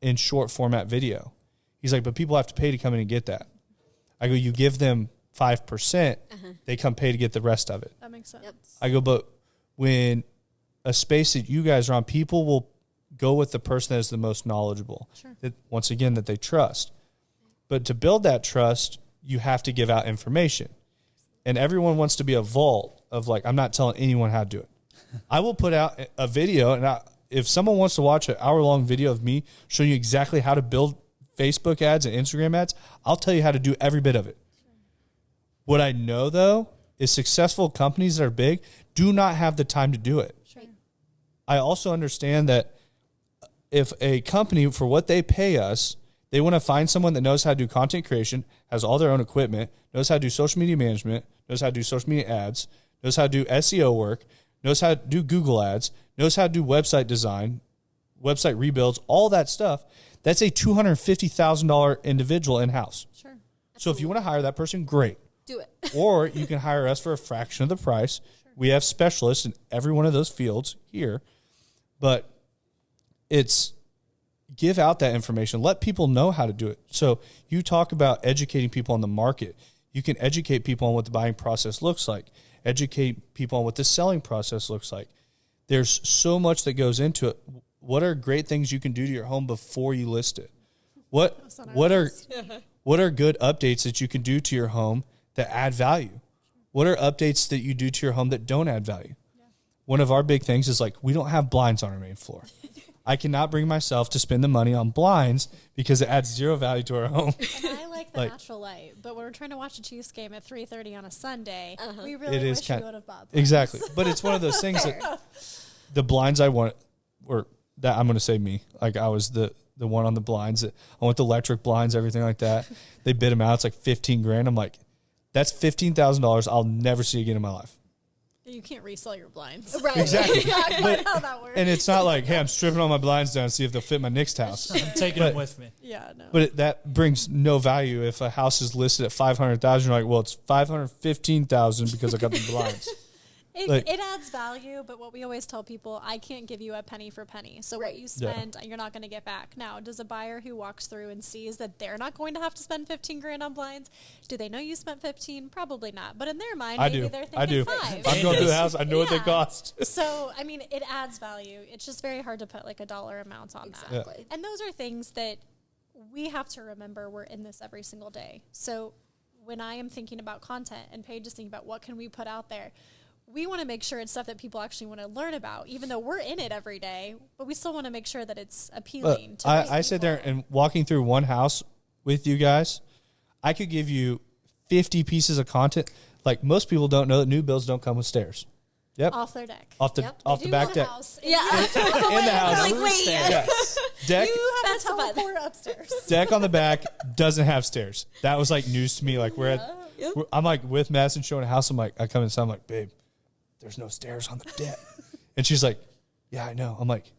in short format video. He's like, but people have to pay to come in and get that. I go, you give them 5%, they come pay to get the rest of it. That makes sense. Yep. I go, but when a space that you guys are on, people will go with the person that is the most knowledgeable. Sure. That, once again, that they trust. But to build that trust, you have to give out information. And everyone wants to be a vault of like, I'm not telling anyone how to do it. I will put out a video, and if someone wants to watch an hour-long video of me showing you exactly how to build Facebook ads and Instagram ads, I'll tell you how to do every bit of it. Sure. What I know, though, is successful companies that are big do not have the time to do it. Sure. I also understand that if a company, for what they pay us, they want to find someone that knows how to do content creation, has all their own equipment, knows how to do social media management, knows how to do social media ads, knows how to do SEO work, knows how to do Google ads, knows how to do website design, website rebuilds, all that stuff. That's a $250,000 individual in-house. Sure. So Absolutely. if you want to hire that person, great. Do it. Or you can hire us for a fraction of the price. Sure. We have specialists in every one of those fields here. But it's give out that information. Let people know how to do it. So you talk about educating people on the market. You can educate people on what the buying process looks like. Educate people on what the selling process looks like. There's so much that goes into it. What are great things you can do to your home before you list it? What are good updates that you can do to your home that add value? What are updates that you do to your home that don't add value? Yeah. One of our big things is like we don't have blinds on our main floor. I cannot bring myself to spend the money on blinds because it adds zero value to our home. And I like the natural light, but when we're trying to watch a Chiefs game at 3:30 on a Sunday, we really wish we would have bought blinds. Exactly. But it's one of those things that the blinds I want, or that I'm going to say me, like I was the one on the blinds. I want the electric blinds, everything like that. They bid them out. It's like $15,000. I'm like, that's $15,000 I'll never see again in my life. You can't resell your blinds. Right. Exactly. Not quite how that works. And it's not like, hey, I'm stripping all my blinds down to see if they'll fit my next house. I'm taking them with me. Yeah, no. But that brings no value if a house is listed at $500,000. You're like, well, it's $515,000 because I got the blinds. It adds value, but what we always tell people, I can't give you a penny for penny. So what you spend, you're not going to get back. Now, does a buyer who walks through and sees that they're not going to have to spend $15,000 on blinds, do they know you spent 15? Probably not. But in their mind, maybe they're thinking 5. I'm going through the house. I know what they cost. So, I mean, it adds value. It's just very hard to put like a dollar amount on that. Yeah. And those are things that we have to remember we're in this every single day. So when I am thinking about content and Paige is thinking about what can we put out there, we want to make sure it's stuff that people actually want to learn about, even though we're in it every day, but we still want to make sure that it's appealing to I sit there and walking through one house with you guys, I could give you 50 pieces of content. Like most people don't know that new builds don't come with stairs. Yep. Off their deck. Off the back deck. Yeah. In the house. Like, wait. Yeah. Deck. You have That's to teleport upstairs. Deck on the back doesn't have stairs. That was like news to me. Like I'm like with Madison showing a house. I'm like, I come inside. I'm like, babe, there's no stairs on the deck. And she's like, yeah, I know. I'm like,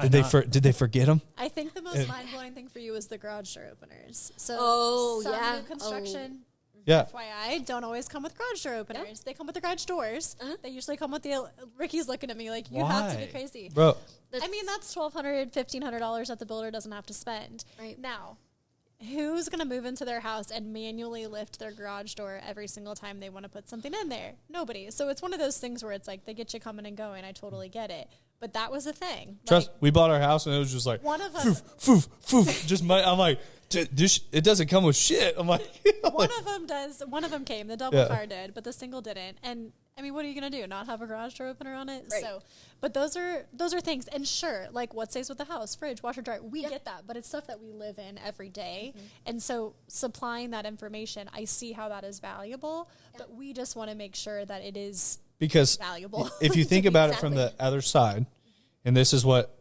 did they forget them? I think the most mind-blowing thing for you is the garage door openers. So new construction, FYI, don't always come with garage door openers. Yep. They come with the garage doors. They usually come with the Ricky's looking at me like, you have to be crazy. Bro. I mean, that's $1,200, $1,500 that the builder doesn't have to spend. Right. Now, who's going to move into their house and manually lift their garage door every single time they want to put something in there? Nobody. So it's one of those things where it's like they get you coming and going. I totally get it. But that was a thing. Trust, we bought our house and it was just like, one of us, foof. Just I'm like, It doesn't come with shit. I'm like, one of them does. One of them came. The double car did, but the single didn't. And I mean, what are you gonna do? Not have a garage door opener on it? Right. So, but those are things. And sure, like what stays with the house, fridge, washer, dryer. We get that, but it's stuff that we live in every day. And so, supplying that information, I see how that is valuable. But we just want to make sure that it is because valuable. if you think about it from the other side, and this is what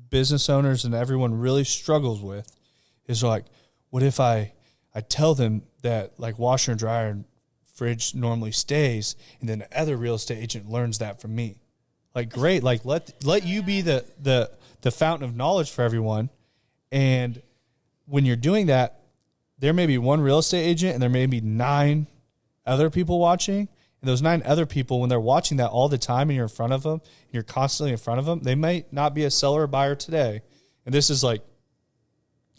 business owners and everyone really struggles with, is like, what if I tell them that like washer and dryer and fridge normally stays, and then the other real estate agent learns that from me? Like, great, like let you be the fountain of knowledge for everyone. And when you're doing that, there may be one real estate agent and there may be 9 other people watching. And those 9 other people, when they're watching that all the time and you're in front of them, and you're constantly in front of them, they might not be a seller or buyer today. And this is like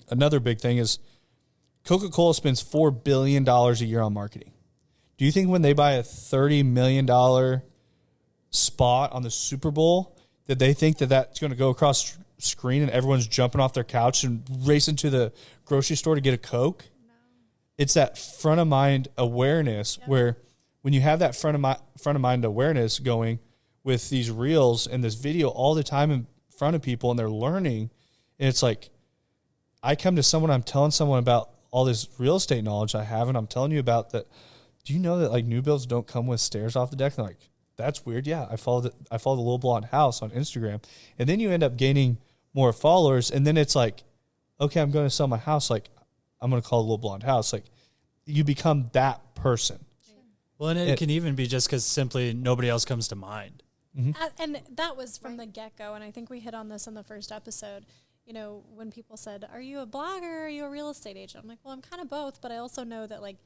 another big thing is Coca-Cola spends $4 billion a year on marketing. Do you think when they buy a $30 million spot on the Super Bowl that they think that that's going to go across screen and everyone's jumping off their couch and racing to the grocery store to get a Coke? No. It's that front of mind awareness where when you have that front of mind awareness going with these reels and this video all the time in front of people and they're learning, and it's like, I come to someone, I'm telling someone about all this real estate knowledge I have, and I'm telling you about that. Do you know that like new builds don't come with stairs off the deck? And they're like, that's weird. Yeah, I follow the Little Blonde House on Instagram, and then you end up gaining more followers, and then it's like, okay, I'm going to sell my house. Like, I'm going to call it Little Blonde House. Like, you become that person. Well, and it can even be just because simply nobody else comes to mind. And that was from the get-go, and I think we hit on this in the first episode. You know, when people said, are you a blogger or are you a real estate agent? I'm like, well, I'm kind of both, but I also know that, like,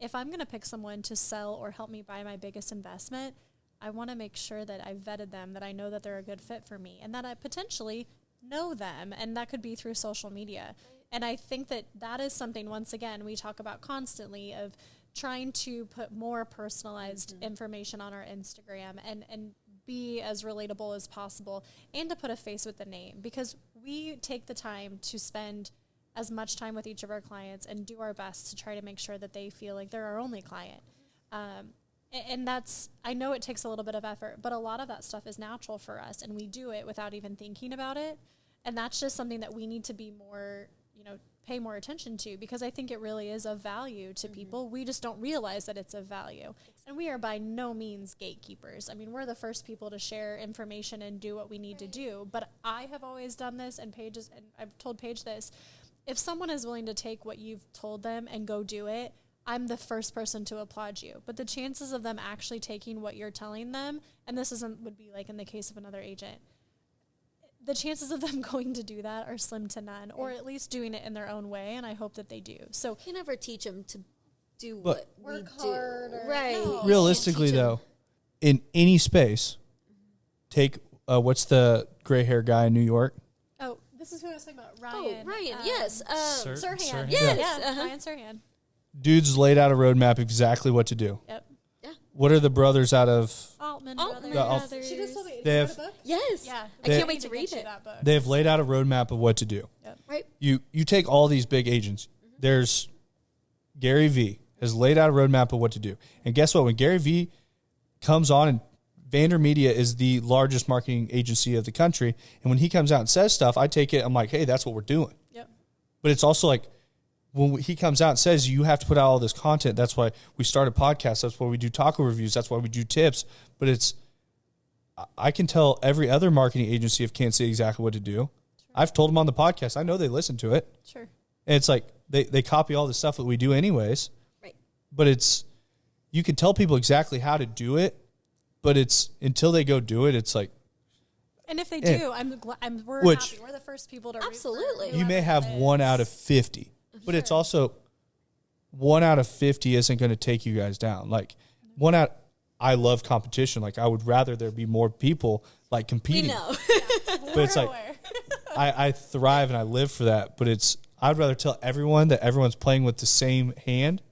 if I'm going to pick someone to sell or help me buy my biggest investment, I want to make sure that I've vetted them, that I know that they're a good fit for me, and that I potentially know them, and that could be through social media. And I think that that is something, once again, we talk about constantly of trying to put more personalized information on our Instagram and be as relatable as possible, and to put a face with the name, because we take the time to spend as much time with each of our clients and do our best to try to make sure that they feel like they're our only client. And that's, I know it takes a little bit of effort, but a lot of that stuff is natural for us, and we do it without even thinking about it. And that's just something that we need to be more, pay more attention to, because I think it really is of value to people. We just don't realize that it's of value. And we are by no means gatekeepers. I mean, we're the first people to share information and do what we need to do. But I have always done this, and I've told Paige this. If someone is willing to take what you've told them and go do it, I'm the first person to applaud you. But the chances of them actually taking what you're telling them, and this would be like in the case of another agent, the chances of them going to do that are slim to none, or at least doing it in their own way, and I hope that they do. So you can never teach them to do what we do. Right. No. Realistically, though, in any space, take what's the gray hair guy in New York? Oh, this is who I was talking about, Ryan. Oh, Ryan, yes. Sirhan. Yes. Yeah, Ryan Sirhan. Dude's laid out a roadmap exactly what to do. Yep. What are the brothers out of? Altman Brothers. She just told me. They Did have- you read a book? Yes. Yeah. I can't wait to read it. That book. They have laid out a roadmap of what to do. Yep. Right. You take all these big agents. There's Gary V has laid out a roadmap of what to do. And guess what? When Gary V comes on, and Vander Media is the largest marketing agency of the country, and when he comes out and says stuff, I take it, I'm like, hey, that's what we're doing. Yep. But it's also like, when he comes out and says you have to put out all this content, that's why we started podcasts, that's why we do taco reviews, that's why we do tips. But I can tell every other marketing agency of Kansas City exactly what to do. Sure. I've told them on the podcast. I know they listen to it. Sure. And it's like they copy all the stuff that we do anyways. Right. But you can tell people exactly how to do it, but it's until they go do it, it's like. And if they do, we're happy. We're the first people to absolutely. You may have 1 out of 50. But it's also 1 out of 50 isn't going to take you guys down. Like I love competition. Like I would rather there be more people like competing. We know. But it's like I thrive and I live for that. But I'd rather tell everyone that everyone's playing with the same hand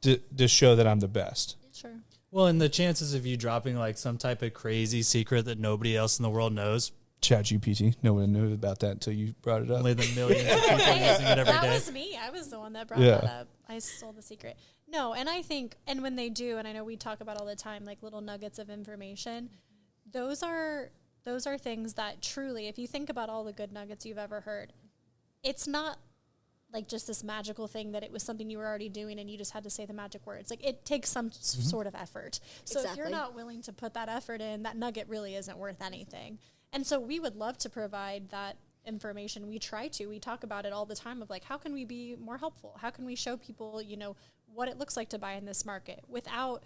to show that I'm the best. Sure. Well, and the chances of you dropping like some type of crazy secret that nobody else in the world knows, ChatGPT. No one knew about that until you brought it up. Only the millions of people using it every That day. was me. I was the one that brought that up. I stole the secret. No, and I think, and when they do, and I know we talk about all the time, like little nuggets of information, those are things that truly, if you think about all the good nuggets you've ever heard, it's not like just this magical thing that it was something you were already doing and you just had to say the magic words. Like it takes some sort of effort. So if you're not willing to put that effort in, that nugget really isn't worth anything. And so we would love to provide that information. We try to. We talk about it all the time of like, how can we be more helpful? How can we show people, you know, what it looks like to buy in this market without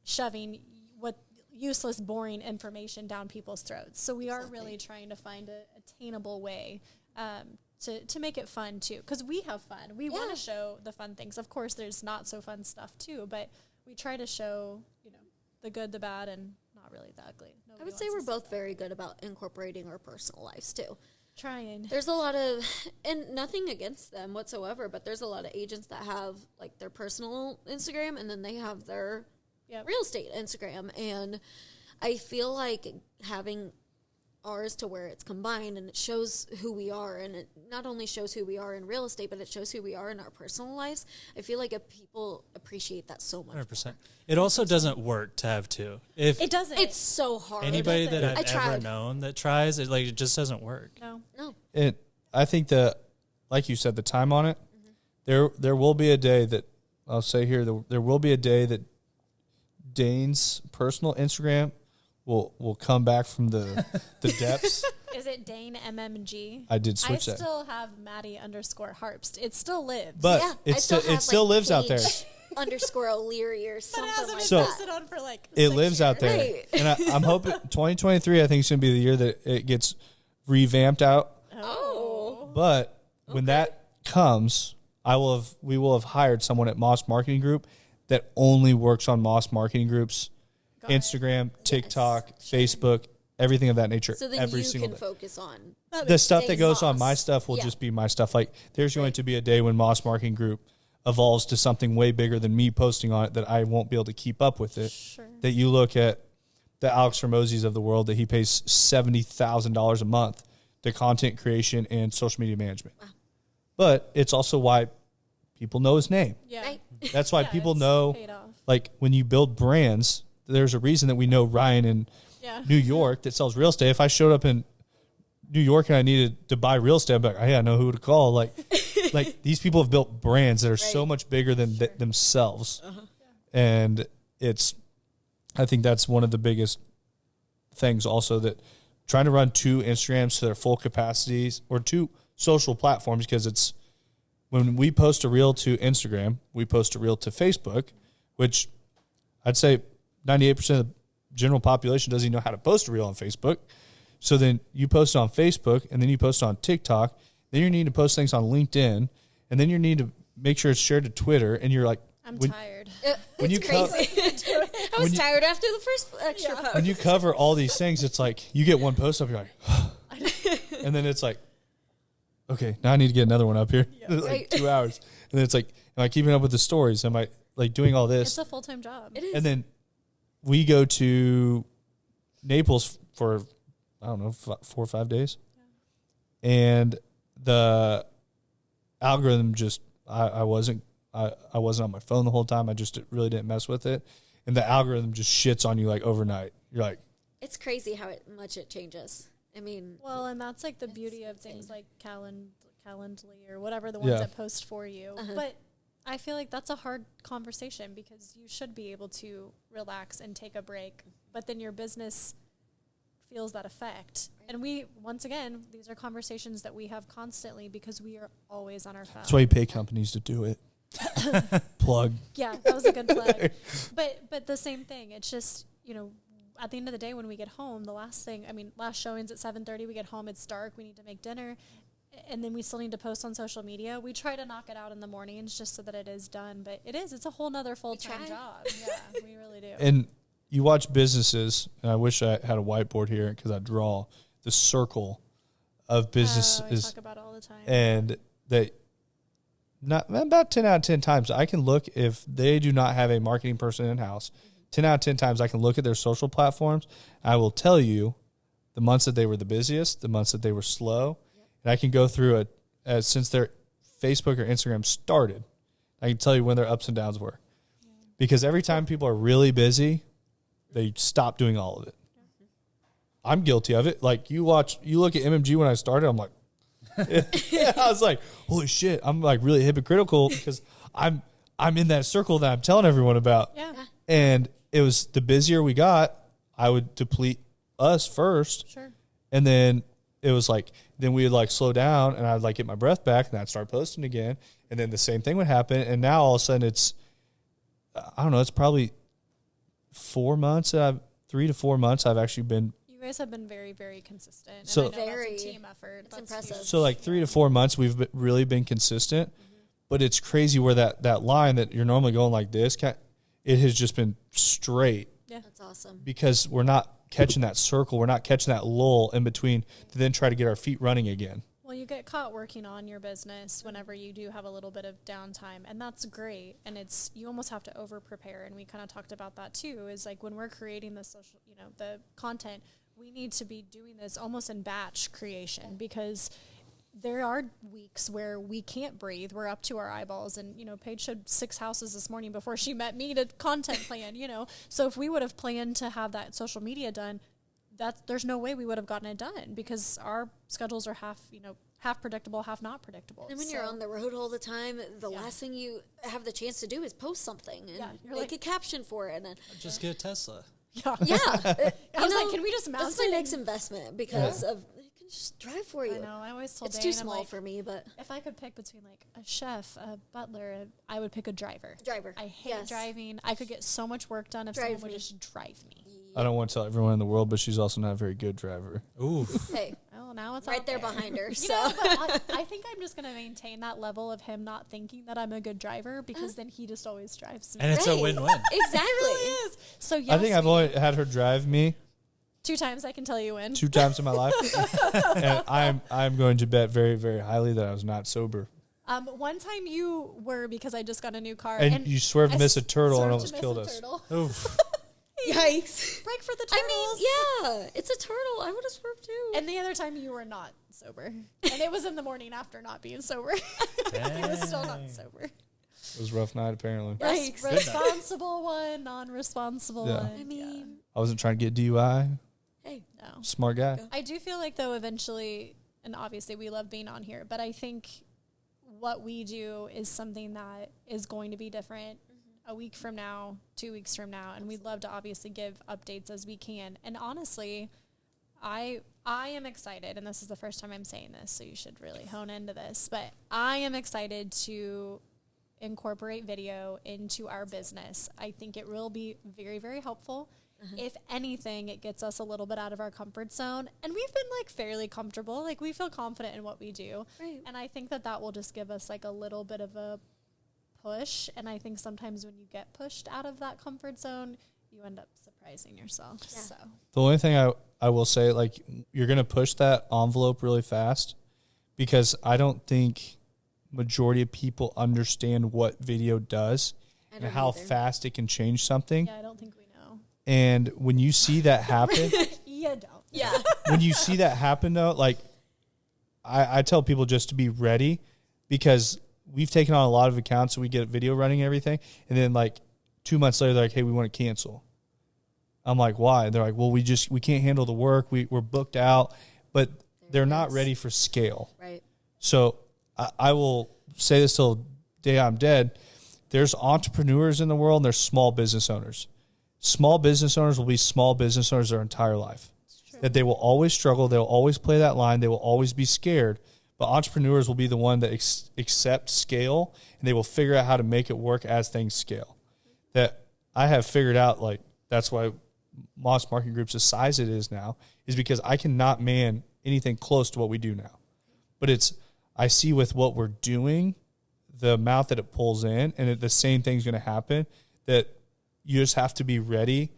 shoving what useless, boring information down people's throats. So we are really trying to find a attainable way to make it fun too, because we have fun. We want to show the fun things. Of course, there's not so fun stuff too, but we try to show, you know, the good, the bad, and not really the ugly. I would say we're both very good about incorporating our personal lives too. Trying. There's a lot of, and nothing against them whatsoever, but there's a lot of agents that have like their personal Instagram and then they have their real estate Instagram. And I feel like having ours to where it's combined and it shows who we are, and it not only shows who we are in real estate, but it shows who we are in our personal lives. I feel like people appreciate that so much. 100%. It also doesn't work to have two. If It doesn't. It's so hard. anybody that I've I ever tried. known that tries, it just doesn't work. No. I think that, like you said, the time on it, there will be a day that, I'll say here, there will be a day that Dane's personal Instagram will come back from the depths. Is it Dane MMG? I did switch I that. still have Maddie_Harpst. It still lives. But Yeah, it still lives out there. Underscore O'Leary or but it something hasn't like been So- that. posted on for like It 6 lives out there. Right. And I'm hoping 2023, I think, is going to be the year that it gets revamped out. Oh. But when that comes, we will have hired someone at Moss Marketing Group that only works on Moss Marketing Group's Instagram, TikTok, Facebook, everything of that nature. So then every you single can day. focus on The stuff that Dave goes on Moss. my stuff will Yeah. just be my stuff. Like there's going to be a day when Moss Marketing Group evolves to something way bigger than me posting on it that I won't be able to keep up with it. Sure. That you look at the Alex Hermosis of the world that he pays $70,000 a month to content creation and social media management. Wow. But it's also why people know his name. Yeah. Right. That's why Yeah, people it's know, paid off. like when you build brands, there's a reason that we know Ryan in Yeah. New York that sells real estate. If I showed up in New York and I needed to buy real estate, I'd be like, hey, I know who to call. Like these people have built brands that are so much bigger than themselves. And I think that's one of the biggest things also, that trying to run 2 Instagrams to their full capacities or 2 social platforms, because it's when we post a reel to Instagram, we post a reel to Facebook, which I'd say 98% of the general population doesn't even know how to post a reel on Facebook. So then you post it on Facebook, and then you post it on TikTok. Then you need to post things on LinkedIn, and then you need to make sure it's shared to Twitter. And you're like, I'm tired. when you crazy. I was tired after the first extra post. when you cover all these things, it's like you get one post up, you're like, and then it's like, okay, now I need to get another one up here. Like Right. 2 hours, and then it's like, am I keeping up with the stories? Am I like doing all this? It's a full-time job. It is. And then we go to Naples for, I don't know, 4 or 5 days. And the algorithm just, I wasn't on my phone the whole time. I just really didn't mess with it. And the algorithm just shits on you like overnight. You're like, It's crazy how much it changes. I mean, Well, and that's like the beauty of things like Calendly or whatever, the ones Yeah. that post for you. But I feel like that's a hard conversation, because you should be able to relax and take a break, but then your business feels that effect. And we, once again, these are conversations that we have constantly because we are always on our phone. that's why you pay companies to do it. Plug. Yeah, that was a good plug. But the same thing. It's just, you know, at the end of the day when we get home, the last showings at 7:30, we get home, it's dark, we need to make dinner, and then we still need to post on social media. We try to knock it out in the mornings just so that it is done, but it's a whole nother full-time try. job. Yeah, we really do. And you watch businesses, and I wish I had a whiteboard here because I draw the circle of I businesses, talk about it all the time. and that not about 10 out of 10 times I can look, if they do not have a marketing person in house, 10 out of 10 times I can look at their social platforms. I will tell you the months that they were the busiest, the months that they were slow. And I can go through it since their Facebook or Instagram started. I can tell you when their ups and downs were. Because every time people are really busy, they stop doing all of it. I'm guilty of it. Like you look at MMG when I started, I'm like, I was like, holy shit. I'm like really hypocritical because I'm in that circle that I'm telling everyone about. Yeah. And it was the busier we got, I would deplete us first. Sure. And then it was like, then we would like slow down and I'd like get my breath back and I'd start posting again. And then the same thing would happen. And now all of a sudden it's, I don't know, it's probably 3 to 4 months I've actually been. You guys have been very, very consistent. So and I know that's a team effort. It's impressive. Huge. So like 3 to 4 months we've really been consistent. But it's crazy where that line that you're normally going like this, it has just been straight. Yeah. That's awesome. Because we're not catching that circle. We're not catching that lull in between to then try to get our feet running again. Well, you get caught working on your business whenever you do have a little bit of downtime, and that's great. And you almost have to over prepare. And we kind of talked about that too, is like when we're creating the social, the content, we need to be doing this almost in batch creation because there are weeks where we can't breathe. We're up to our eyeballs. And, Paige showed 6 houses this morning before she met me to content plan, So if we would have planned to have that social media done, there's no way we would have gotten it done because our schedules are half predictable, half not predictable. And when you're on the road all the time, the last thing you have the chance to do is post something and make a caption for it. And Just get a Tesla. Yeah. yeah, I was like, can we just mount that's my it? next investment because of it can just drive for you. I know. I always told It's Dane, too I'm small like, for me, but if I could pick between like a chef, a butler, I would pick a driver. I hate driving. I could get so much work done if someone would just drive me. I don't want to tell everyone in the world, but she's also not a very good driver. Ooh. Hey, Well, now it's right out there behind her. You So know, but I think I'm just going to maintain that level of him not thinking that I'm a good driver because then he just always drives me. And it's a win-win. exactly. It really is. So yes, I think I've only had her drive me 2 times I can tell you when. 2 times in my life. And I'm going to bet very, very highly that I was not sober. One time you were because I just got a new car. And you swerved to miss a turtle and swerved almost to miss killed a us. turtle. Oof. Yikes. Break for the turtles. I mean, yeah, it's a turtle. I would have swerved too. And the other time you were not sober. And it was in the morning after not being sober. He was still not sober. It was a rough night, apparently. Yikes. Responsible one, non-responsible Yeah. one. I mean, I wasn't trying to get DUI. hey, no. Smart guy. I do feel like, though, eventually, and obviously we love being on here, but I think what we do is something that is going to be different a week from now, 2 weeks from now, and we'd love to obviously give updates as we can. And honestly, I am excited, and this is the first time I'm saying this, so you should really hone into this, but I am excited to incorporate video into our business. I think it will be very, very helpful. If anything, it gets us a little bit out of our comfort zone, and we've been like fairly comfortable. Like we feel confident in what we do. Right. And I think that will just give us like a little bit of a push. And I think sometimes when you get pushed out of that comfort zone, you end up surprising yourself. Yeah. So The only thing I will say, like, you're going to push that envelope really fast because I don't think majority of people understand what video does and how fast it can change something. yeah, I don't think we know. And when you see that happen, You don't. yeah, when you see that happen though, like I tell people just to be ready because we've taken on a lot of accounts, so we get video running and everything. And then like 2 months later, they're like, hey, we want to cancel. I'm like, why? They're like, well, we can't handle the work. We're booked out, but they're not ready for scale. right. So I will say this till the day I'm dead. There's entrepreneurs in the world and there's small business owners. Small business owners will be small business owners their entire life. That they will always struggle. They'll always play that line. They will always be scared. But entrepreneurs will be the one that accept scale, and they will figure out how to make it work as things scale. That I have figured out, like, that's why Moss Marketing Group's the size it is now, is because I cannot man anything close to what we do now. But I see with what we're doing, the amount that it pulls in, and the same thing's going to happen, that you just have to be ready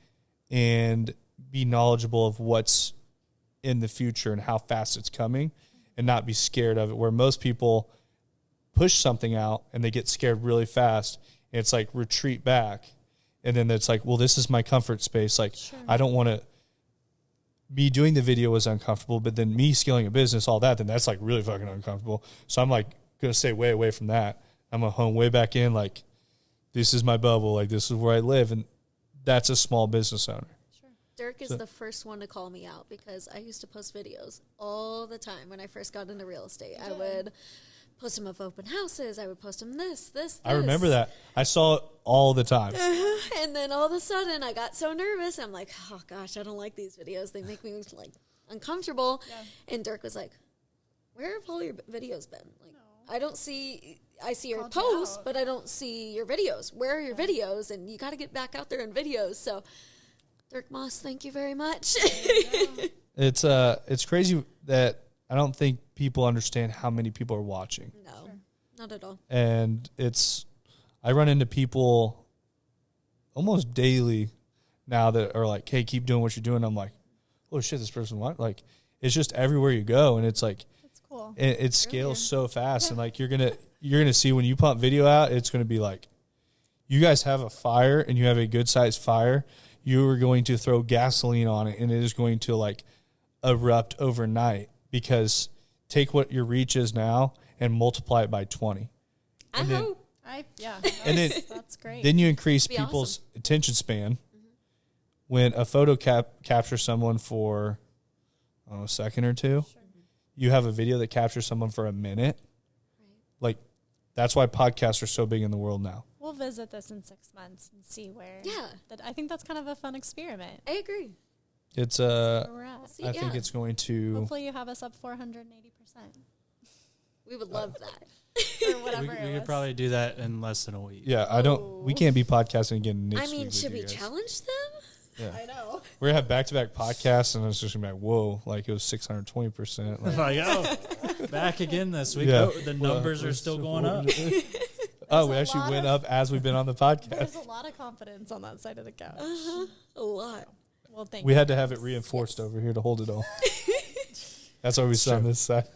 and be knowledgeable of what's in the future and how fast it's coming and not be scared of it, where most people push something out and they get scared really fast and it's like retreat back. And then it's like, well, this is my comfort space. Like, I don't want to me doing the video was uncomfortable, but then me scaling a business, all that, then that's like really fucking uncomfortable. So I'm like going to stay way away from that. I'm going to hone way back in. Like, this is my bubble. Like, this is where I live. And that's a small business owner. Sure. Dirk is the first one to call me out because I used to post videos all the time when I first got into real estate. I would post them of open houses. I would post them this. I remember that. I saw it all the time. And then all of a sudden I got so nervous. I'm like, oh gosh, I don't like these videos. They make me like uncomfortable. Yeah. And Dirk was like, where have all your videos been? Like, I don't see, I see your posts, but I don't see your videos. Where are your videos? And you got to get back out there in videos. So Dirk Moss, thank you very much. It's crazy that I don't think people understand how many people are watching. No, not at all. And I run into people almost daily now that are like, hey, keep doing what you're doing. I'm like, oh shit, this person what? Like, it's just everywhere you go. And it's like, That's cool. it scales so fast. And like, you're going to see when you pump video out, it's going to be like, you guys have a fire and you have a good sized fire. You are going to throw gasoline on it and it is going to like erupt overnight. Because take what your reach is now and multiply it by 20. I hope. That's great. Then you increase people's attention span. Mm-hmm. When a photo captures someone for a second or two, you have a video that captures someone for a minute. Right. Like, that's why podcasts are so big in the world now. We'll visit this in 6 months and see where. Yeah. I think that's kind of a fun experiment. I agree. It's I think it's going to. Hopefully, you have us up 480%. We would love that. Or whatever. We could probably do that in less than a week. Yeah, we can't be podcasting again next week. I mean, should we guys. challenge them? Yeah. I know. We're gonna have back-to-back podcasts, and it's just gonna be like, whoa, like it was 620%. Like, oh, back again this week. Yeah. Oh, the numbers are still going up. We actually went up as we've been on the podcast. There's a lot of confidence on that side of the couch. A lot. Well, thank we you. had to have it reinforced over here to hold it all. That's why we sit on this side.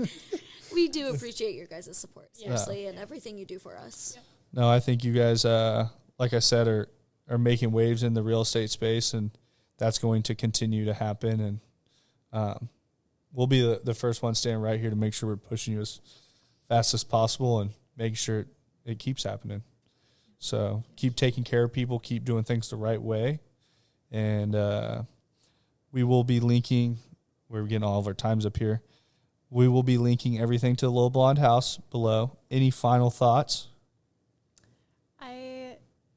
We do appreciate your guys' support, seriously, and everything you do for us. Yeah. No, I think you guys, like I said, are making waves in the real estate space, and that's going to continue to happen. And we'll be the first one standing right here to make sure we're pushing you as fast as possible and making sure it keeps happening. So keep taking care of people, keep doing things the right way. And we will be linking, we're getting all of our times up here. We will be linking everything to the Little Blonde House below. Any final thoughts?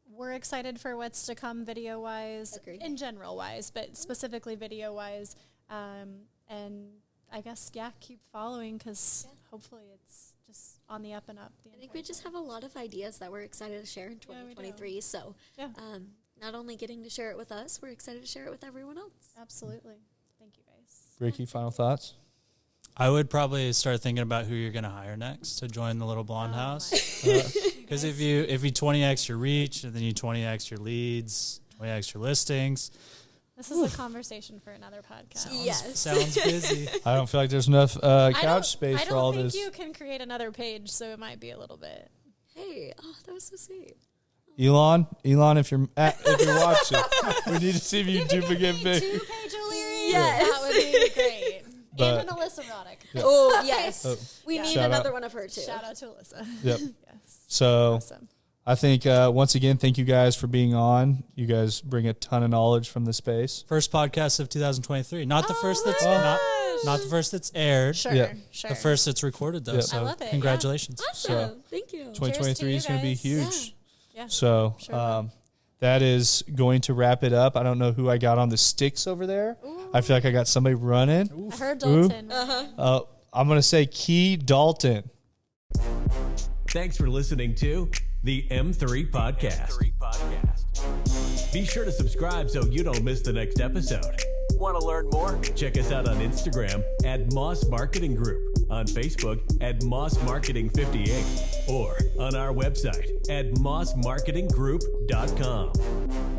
We're excited for what's to come video-wise, in general-wise, but specifically video-wise. And I guess, keep following because hopefully it's just on the up and up. I think we just have a lot of ideas that we're excited to share in 2023. So not only getting to share it with us, we're excited to share it with everyone else. Absolutely. Thank you, guys. Ricky, final thoughts? I would probably start thinking about who you're going to hire next to join the Little Blonde House. Because if you 20x your reach, and then you 20x your leads, 20x your listings. This is a conversation for another podcast. Sounds busy. I don't feel like there's enough couch space for all this. I don't think you can create another page, so it might be a little bit. Hey, that was so sweet. Elon, if you're watching, we need to see if you duplicate big. 2-page O'Leary. Yes, that would be great. And an Alyssa Roddick. Yeah. Oh yes, we need another one of her too. Shout out to Alyssa. Yep. Yes. So awesome. I think once again, thank you guys for being on. You guys bring a ton of knowledge from the space. First podcast of 2023. Not the first that's not the first that's aired. Sure. The first that's recorded though. Yep. I love it. Congratulations. Awesome. Thank you. 2023 is going to be huge. Yeah. So that is going to wrap it up. I don't know who I got on the sticks over there. Ooh. I feel like I got somebody running. I heard Dalton. I'm going to say Key Dalton. Thanks for listening to the M3 Podcast. Be sure to subscribe so you don't miss the next episode. Want to learn more? Check us out on Instagram at Moss Marketing Group, on Facebook at Moss Marketing 58, or on our website at mossmarketinggroup.com.